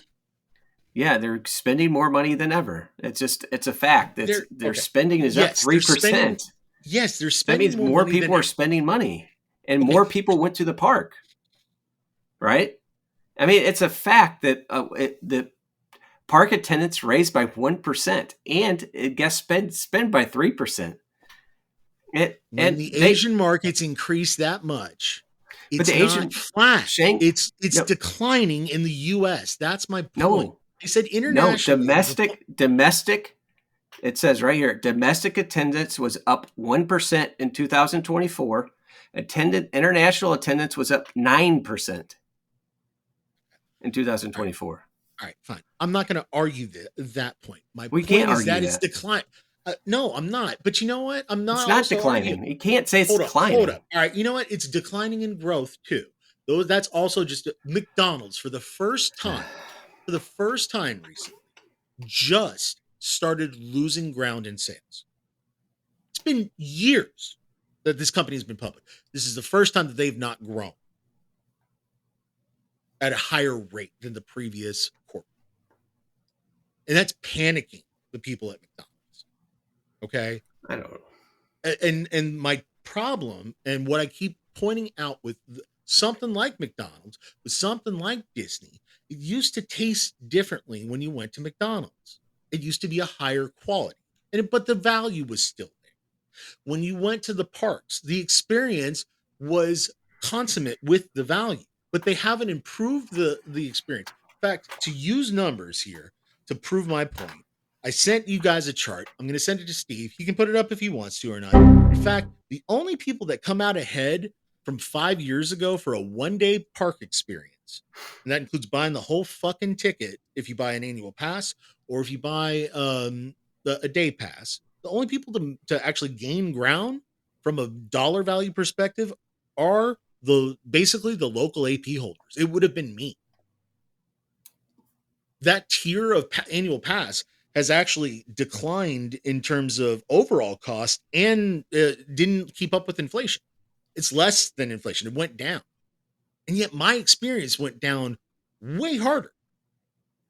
Yeah, they're spending more money than ever. It's a fact. Their spending is up 3%. Yes, they're That spending. means more people are spending money, and more people went to the park. Right? I mean, it's a fact that the park attendance raised by 1%, and guests spend by 3%. When the Asian markets increase that much, it's not flat. It's declining in the U.S. That's my point. No, I said international. No, domestic. It says right here, domestic attendance was up 1% in 2024. International attendance was up 9% in 2024. All right, fine. I'm not going to argue that point. My point is that it's declining. No, I'm not. But you know what? I'm not. It's not declining. You can't say it's declining. Hold up. All right. You know what? It's declining in growth too. That's also just McDonald's for the first time recently, just started losing ground in sales. It's been years that this company has been public. This is the first time that they've not grown at a higher rate than the previous quarter. And that's panicking the people at McDonald's. Okay. I don't know. And my problem, and what I keep pointing out with something like McDonald's, with something like Disney, it used to taste differently when you went to McDonald's. It used to be a higher quality, but the value was still there. When you went to the parks, the experience was consummate with the value, but they haven't improved the experience. In fact, to use numbers here to prove my point, I sent you guys a chart. I'm going to send it to Steve. He can put it up if he wants to or not. In fact, the only people that come out ahead from 5 years ago for a one-day park experience, and that includes buying the whole fucking ticket if you buy an annual pass or if you buy a day pass, the only people to actually gain ground from a dollar value perspective are basically the local AP holders. It would have been me. That tier of annual pass has actually declined in terms of overall cost and didn't keep up with inflation. It's less than inflation. It went down. And yet my experience went down way harder.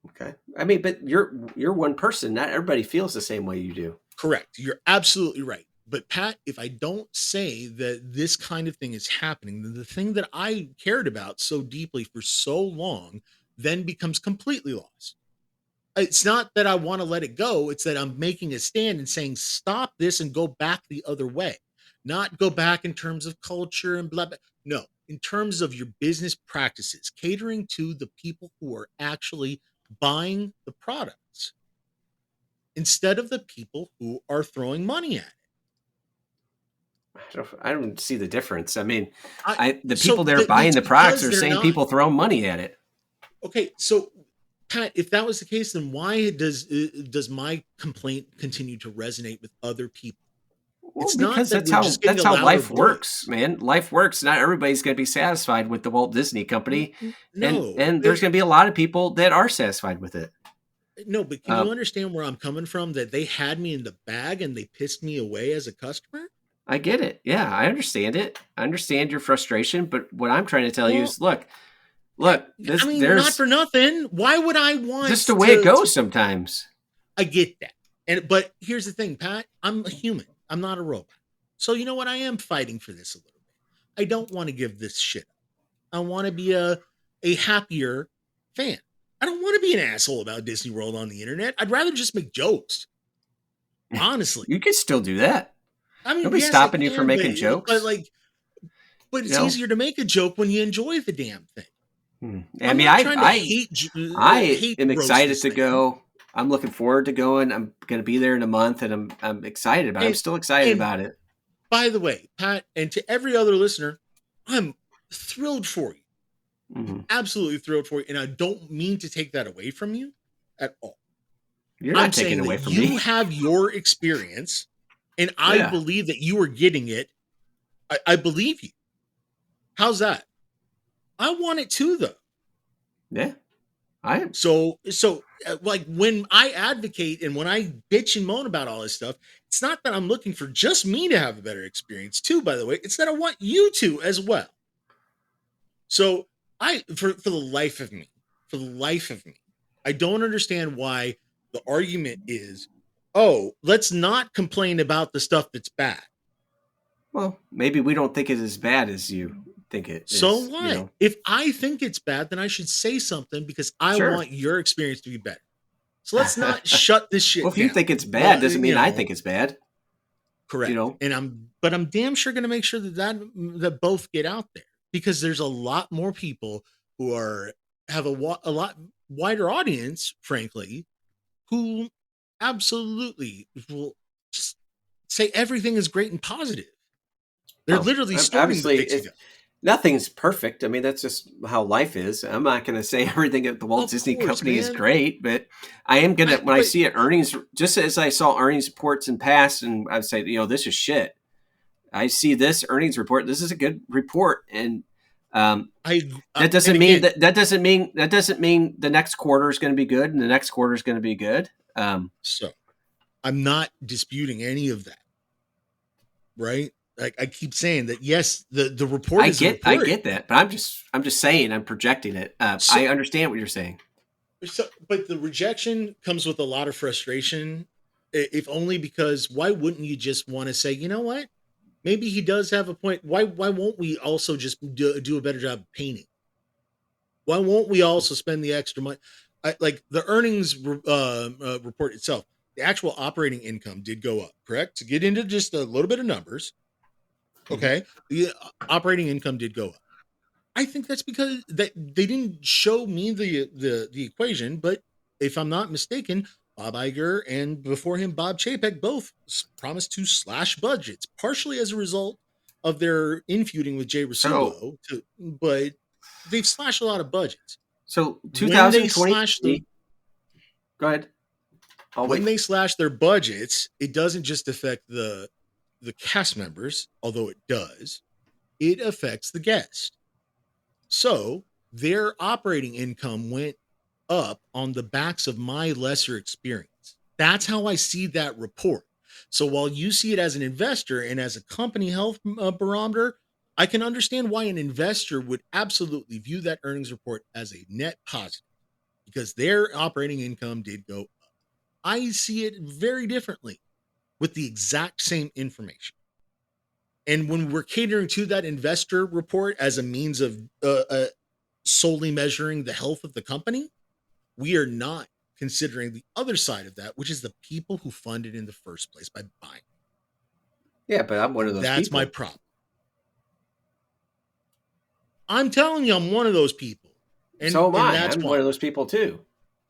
Okay. I mean, but you're one person. Not everybody feels the same way you do. Correct. You're absolutely right. But Pat, if I don't say that this kind of thing is happening, then the thing that I cared about so deeply for so long then becomes completely lost. It's not that I want to let it go. It's that I'm making a stand and saying, stop this and go back the other way. Not go back in terms of culture and blah, blah. No, in terms of your business practices, catering to the people who are actually buying the products instead of the people who are throwing money at it. I don't see the difference. I mean, the people that are buying the products are saying people throw money at it. Okay, so Pat, if that was the case, then why does my complaint continue to resonate with other people? Well, it's because that's how life works, man. Life works. Not everybody's going to be satisfied with the Walt Disney Company, and there's going to be a lot of people that are satisfied with it. No, but can you understand where I'm coming from? That they had me in the bag and they pissed me away as a customer. I get it. Yeah, I understand it. I understand your frustration, but what I'm trying to tell you is, look. This, I mean, not for nothing. Why would I want just the way it goes sometimes? I get that, but here's the thing, Pat. I'm a human. I'm not a robot. So you know what? I am fighting for this a little bit. I don't want to give this shit up. I want to be a happier fan. I don't want to be an asshole about Disney World on the internet. I'd rather just make jokes. Honestly, you can still do that. I mean, nobody's stopping you from making jokes. But it's easier to make a joke when you enjoy the damn thing. I mean, I am excited to go. I'm looking forward to going. I'm going to be there in a month, and I'm excited about it. I'm still excited about it. By the way, Pat, and to every other listener, I'm thrilled for you. Mm-hmm. Absolutely thrilled for you. And I don't mean to take that away from you at all. You're not taking it away from me. You have your experience, and I believe that you are getting it. I believe you. How's that? I want it too, though. Yeah, I am. So like when I advocate and when I bitch and moan about all this stuff, it's not that I'm looking for just me to have a better experience too, by the way. It's that I want you to as well. So for the life of me, I don't understand why the argument is, oh, let's not complain about the stuff that's bad. Well, maybe we don't think it is as bad as you think it so is. What? You know? If I think it's bad, then I should say something because I want your experience to be better. So let's not shut this shit down. Well, if you think it's bad, doesn't mean I think it's bad. Correct. And I'm damn sure going to make sure that both get out there, because there's a lot more people who have a lot wider audience, frankly, who absolutely will just say everything is great and positive. They're literally storing the pixie dust. Nothing's perfect. I mean, that's just how life is. I'm not going to say everything at the Walt Disney Company is great, but I am going to, when I see earnings, just as I saw earnings reports in past, and I'd say, this is shit. I see this earnings report. This is a good report. And that doesn't mean the next quarter is going to be good and the next quarter is going to be good. So I'm not disputing any of that. Right. Like I keep saying that, yes, the report I get that, but I'm just saying, I'm projecting it. I understand what you're saying. So, but the rejection comes with a lot of frustration, if only because why wouldn't you just want to say, you know what? Maybe he does have a point. Why won't we also just do a better job of painting? Why won't we also spend the extra money? Like the earnings report itself, the actual operating income did go up, correct? To get into just a little bit of numbers. Okay. The operating income did go up. I think that's because they didn't show me the equation, but if I'm not mistaken, Bob Iger and before him, Bob Chapek both promised to slash budgets, partially as a result of their infeuding with Jay Rasulo, but they've slashed a lot of budgets. So 2020, go ahead. When they slash their budgets, it doesn't just affect the cast members, although it does. It affects the guest. So their operating income went up on the backs of my lesser experience. That's how I see that report. So while you see it as an investor and as a company health barometer, I can understand why an investor would absolutely view that earnings report as a net positive, because their operating income did go up. I see it very differently with the exact same information. And when we're catering to that investor report as a means of solely measuring the health of the company, we are not considering the other side of that, which is the people who fund it in the first place by buying. Yeah, but I'm one of those people. That's my problem. I'm telling you, I'm one of those people. And so am I. I'm one of those people too.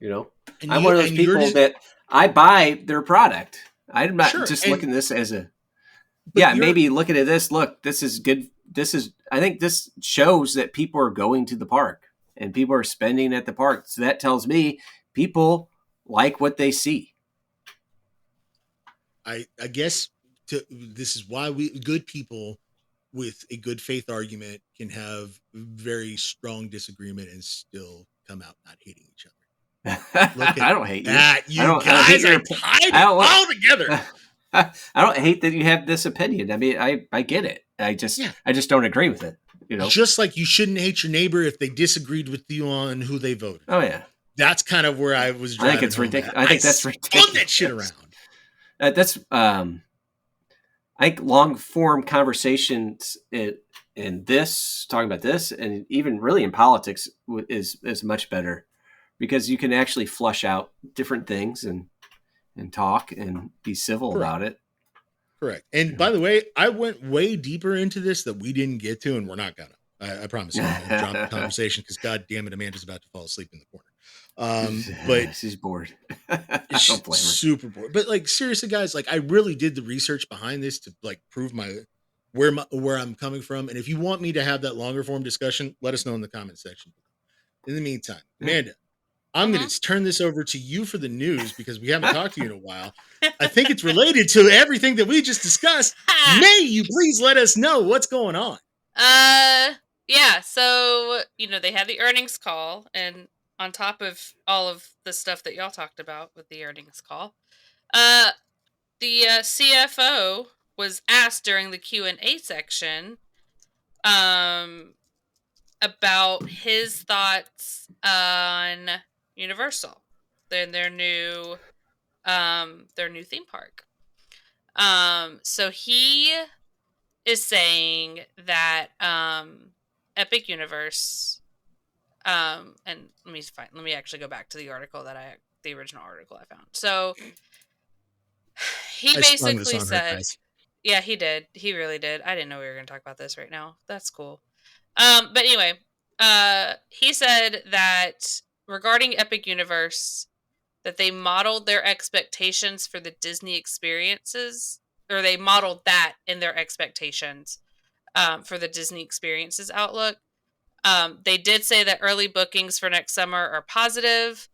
I'm one of those people that I buy their product. I'm not just looking at this as a, maybe looking at this, look, this is good. I think this shows that people are going to the park and people are spending at the park. So that tells me people like what they see. I guess this is why good people with a good faith argument can have very strong disagreement and still come out not hating each other. I don't hate that. You guys are tied all together. I don't hate that you have this opinion. I mean, I get it. I just don't agree with it. Just like you shouldn't hate your neighbor if they disagreed with you on who they voted. Oh yeah, that's kind of where I was. I think it's ridiculous. I think that's ridiculous. Spun that shit around. That's I think long form conversations in this, talking about this, and even really in politics is much better, because you can actually flush out different things and talk and be civil about it. Correct. And by the way, I went way deeper into this that we didn't get to, and we're not gonna. I promise you, I'm gonna drop the conversation because God damn it, Amanda's about to fall asleep in the corner. But she's bored. Don't blame her. Super bored. But like seriously, guys, like I really did the research behind this to like prove where I'm coming from. And if you want me to have that longer form discussion, let us know in the comment section. In the meantime, Amanda, I'm going to turn this over to you for the news because we haven't talked to you in a while. I think it's related to everything that we just discussed. May you please let us know what's going on? Yeah. So, they had the earnings call, and on top of all of the stuff that y'all talked about with the earnings call, the CFO was asked during the Q&A section, about his thoughts on Universal, their new theme park. So he is saying that Epic Universe, and let me actually go back to the original article I found. So he basically said, yeah, he did. He really did. I didn't know we were going to talk about this right now. That's cool. But anyway, he said that regarding Epic Universe, that they modeled their expectations for the Disney experiences, or they modeled that in their expectations for the Disney experiences outlook. They did say that early bookings for next summer are positive.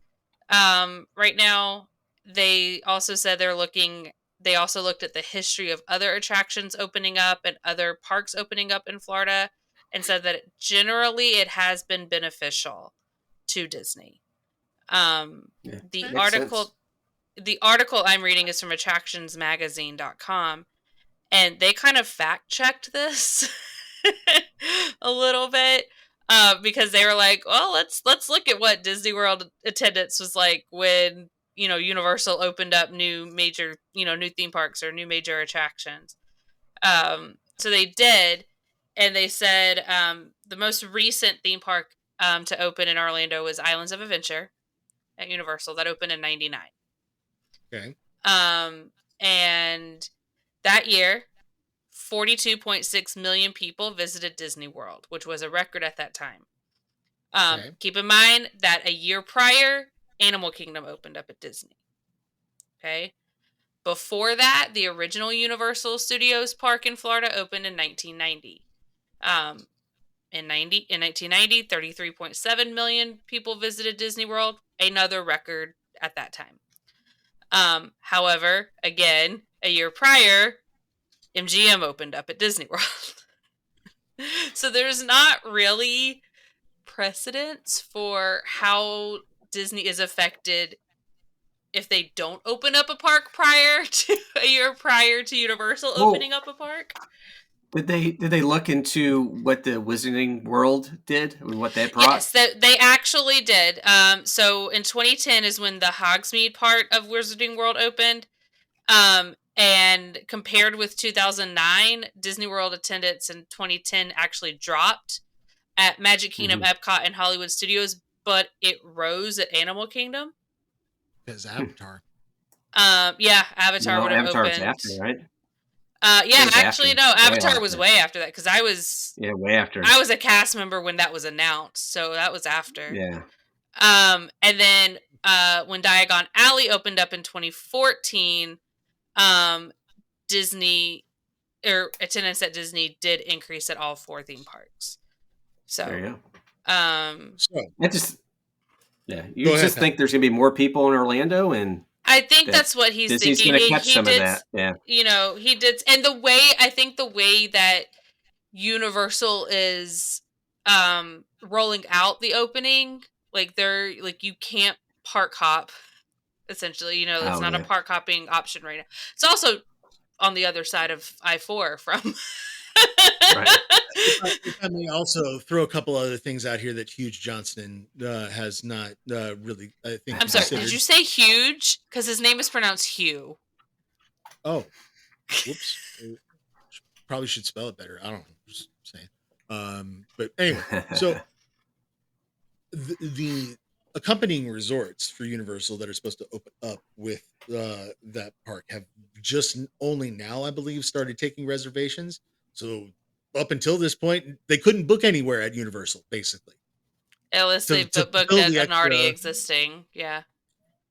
Right now, they also said they also looked at the history of other attractions opening up and other parks opening up in Florida, and said that generally it has been beneficial to Disney. The article I'm reading is from attractionsmagazine.com, and they kind of fact checked this a little bit. Because they were like, well, let's look at what Disney World attendance was like when, Universal opened up new major, new theme parks or new major attractions. So they did, and they said the most recent theme park to open in Orlando was Islands of Adventure at Universal. That opened in 99. Okay. And that year, 42.6 million people visited Disney World, which was a record at that time. Okay. Keep in mind that a year prior, Animal Kingdom opened up at Disney. Okay. Before that, the original Universal Studios park in Florida opened in 1990. In 1990, 33.7 million people visited Disney World, another record at that time. However, again, a year prior, MGM opened up at Disney World. So there's not really precedence for how Disney is affected if they don't open up a park a year prior to Universal opening up a park. Did they look into what the Wizarding World did and what that brought? Yes, they actually did. So in 2010 is when the Hogsmeade part of Wizarding World opened. And compared with 2009, Disney World attendance in 2010 actually dropped at Magic Kingdom, Epcot, and Hollywood Studios, but it rose at Animal Kingdom. Because Avatar. Yeah, Avatar would have opened. After, right? Avatar was way after that, because I was way after. I was a cast member when that was announced, so that was after. Yeah. And then when Diagon Alley opened up in 2014, Disney or attendance at Disney did increase at all 4 theme parks. So there you go. You just think there's gonna be more people in Orlando, and I think that's what he's Disney's thinking. Gonna catch some of that. Yeah. He did, and the way that Universal is rolling out the opening, you can't park hop. Essentially, it's not a park hopping option right now. It's also on the other side of I-4 from. Right. If I may also throw a couple other things out here that Hugh Johnston has not really, I think. I'm sorry, did you say huge? Because his name is pronounced Hugh. Oh, whoops. Probably should spell it better. I don't know. Just saying. But anyway, so the accompanying resorts for Universal that are supposed to open up with that park have just only now, I believe, started taking reservations. So up until this point, they couldn't book anywhere at Universal, basically. Unless they booked an already existing, yeah.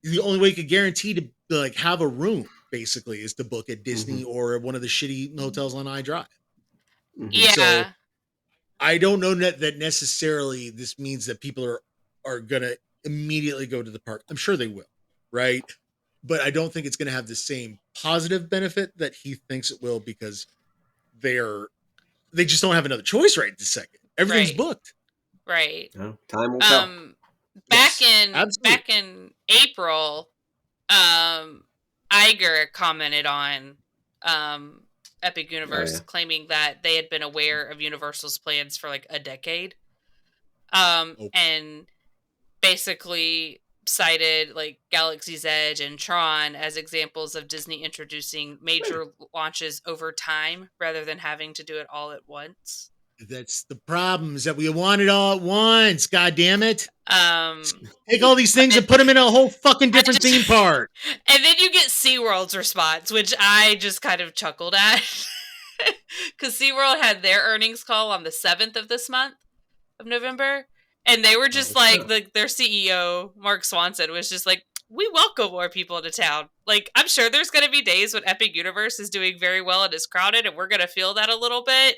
The only way you could guarantee to have a room, basically, is to book at Disney or one of the shitty hotels on iDrive. Yeah. So I don't know that necessarily this means that people are gonna immediately go to the park. I'm sure they will, right? But I don't think it's gonna have the same positive benefit that he thinks it will, because they just don't have another choice right this second. Everything's booked. Right. Well, time will tell. Back in April, Iger commented on Epic Universe, claiming that they had been aware of Universal's plans for like a decade. And basically cited like Galaxy's Edge and Tron as examples of Disney introducing major launches over time rather than having to do it all at once. That's the problem, is that we want it all at once. God damn it. Take all these things and put them in a whole fucking different theme park. And then you get SeaWorld's response, which I just kind of chuckled at. Because SeaWorld had their earnings call on the 7th of this month of November. And they were just their CEO, Mark Swanson, was just like, we welcome more people into town. Like, I'm sure there's going to be days when Epic Universe is doing very well and is crowded, and we're going to feel that a little bit.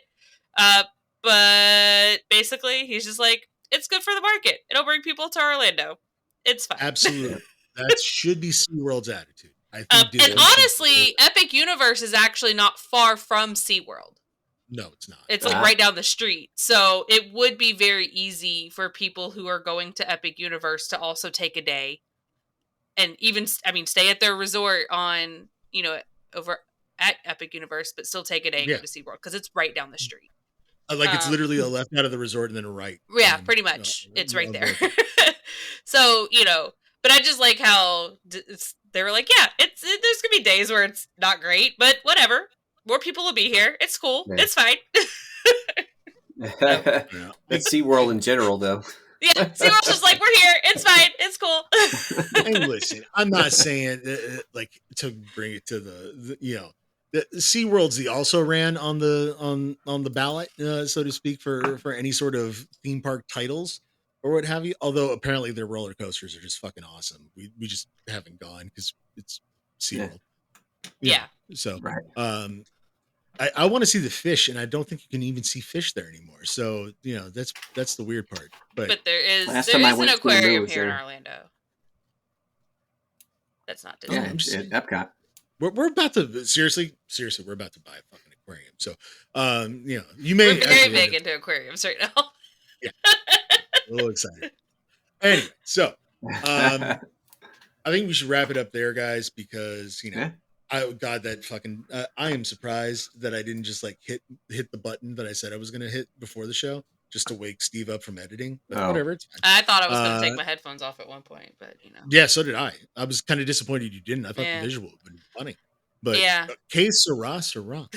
But basically, he's just like, it's good for the market. It'll bring people to Orlando. It's fine. Absolutely. That should be SeaWorld's attitude. I think. And honestly, Epic Universe is actually not far from SeaWorld. No, it's not. It's like right down the street. So it would be very easy for people who are going to Epic Universe to also take a day and even, stay at their resort on, over at Epic Universe, but still take a day and go to SeaWorld because it's right down the street. It's literally a left out of the resort and then a right. Yeah, pretty much. It's right there. So, but I just like how they were like, yeah, there's going to be days where it's not great, but whatever. More people will be here. It's cool. Yeah. It's fine. It's SeaWorld in general, though. Yeah, SeaWorld's just like, we're here. It's fine. It's cool. And listen, I'm not saying to bring it to the SeaWorld's the also ran on the ballot, so to speak, for any sort of theme park titles or what have you. Although apparently their roller coasters are just fucking awesome. We just haven't gone because it's SeaWorld. Yeah. So I want to see the fish, and I don't think you can even see fish there anymore. So that's the weird part. But there is an aquarium here in Orlando. That's not Disney. Yeah, at Epcot. We're about to seriously, we're about to buy a fucking aquarium. So, you may. We're very big into aquariums right now. Yeah, a little excited. Anyway, so I think we should wrap it up there, guys, because I am surprised that I didn't just hit the button that I said I was going to hit before the show, just to wake Steve up from editing. But whatever, it's fine. I thought I was going to take my headphones off at one point, but Yeah, so did I. I was kind of disappointed you didn't. I thought the visual would be funny. But Sarah.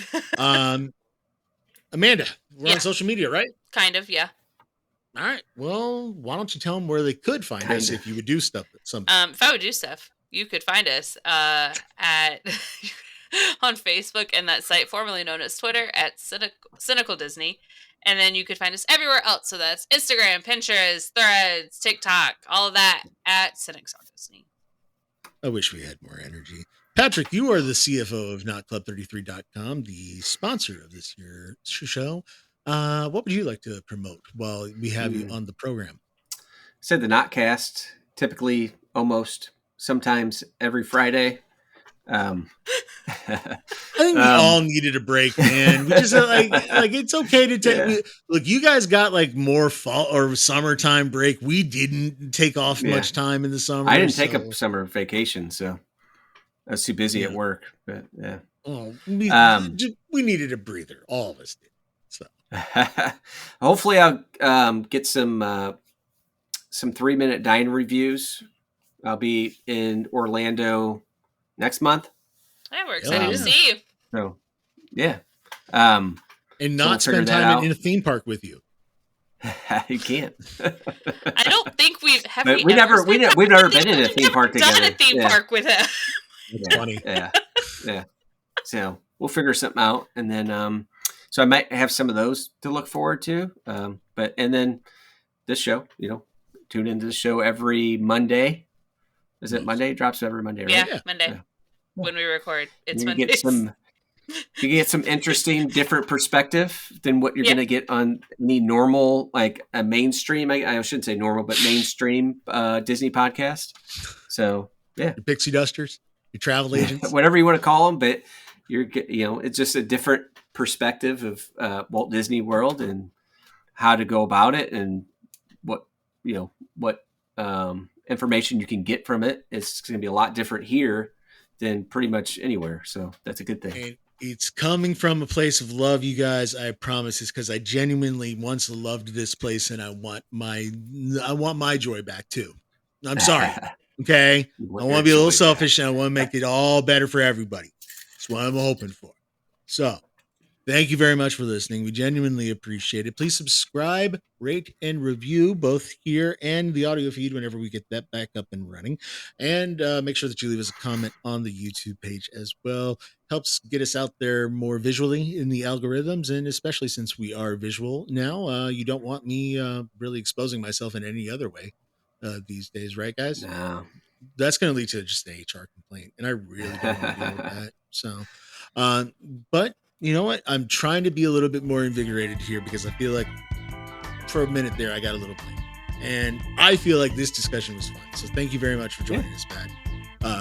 Amanda, we're on social media, right? Kind of, yeah. All right. Well, why don't you tell them where they could find us if you would do stuff? If I would do stuff, you could find us at on Facebook and that site formerly known as Twitter at Cynical Disney. And then you could find us everywhere else. So that's Instagram, Pinterest, Threads, TikTok, all of that at Cynics on Disney. I wish we had more energy. Patrick, you are the CFO of NotClub33.com, the sponsor of this year's show. What would you like to promote while we have you on the program? Said the Notcast, typically almost sometimes every Friday. I think we all needed a break, man. We just it's okay to take. Look, you guys got more fall or summertime break. We didn't take off much time in the summer. I didn't take a summer vacation, so I was too busy at work. But we needed a breather. All of us did. So hopefully, I'll get some 3-minute dine reviews. I'll be in Orlando next month. Yeah, we're excited to see you. So, yeah. And not spend time in a theme park with you. You can't. I don't think we've never been in a theme park together. Done a theme park with him. It's funny. Yeah. So we'll figure something out, and then so I might have some of those to look forward to. And then this show, tune into the show every Monday. Is it Monday? It drops every Monday, right? Yeah, Monday. Yeah. When we record, it's Monday. You get some interesting, different perspective than what you're going to get on any normal, a mainstream. I shouldn't say normal, but mainstream Disney podcast. So yeah, your pixie dusters, your travel agents, whatever you want to call them. But it's just a different perspective of Walt Disney World and how to go about it and what information you can get from it. It's going to be a lot different here than pretty much anywhere. So that's a good thing. It's coming from a place of love, you guys. I promise. It's because I genuinely once loved this place, and I want my joy back too. I'm sorry. Okay, I want to be a little selfish, and I want to make it all better for everybody. That's what I'm hoping for. So, thank you very much for listening. We genuinely appreciate it. Please subscribe, rate, and review both here and the audio feed whenever we get that back up and running. And make sure that you leave us a comment on the YouTube page as well. Helps get us out there more visually in the algorithms, and especially since we are visual now, you don't want me really exposing myself in any other way these days, right, guys? No. That's going to lead to just an HR complaint, and I really don't want to deal with that. So, but you know what? I'm trying to be a little bit more invigorated here because I feel like for a minute there, I got a little blank. And I feel like this discussion was fun. So thank you very much for joining us, Pat.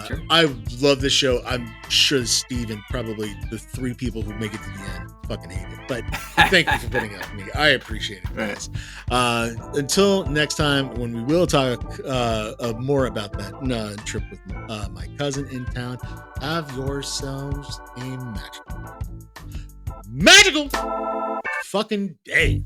Sure. I love this show. I'm sure Steve and probably the 3 people who make it to the end fucking hate it. But thank you for putting up with me. I appreciate it, guys. Until next time, when we will talk more about that trip with my cousin in town, have yourselves a magical fucking day.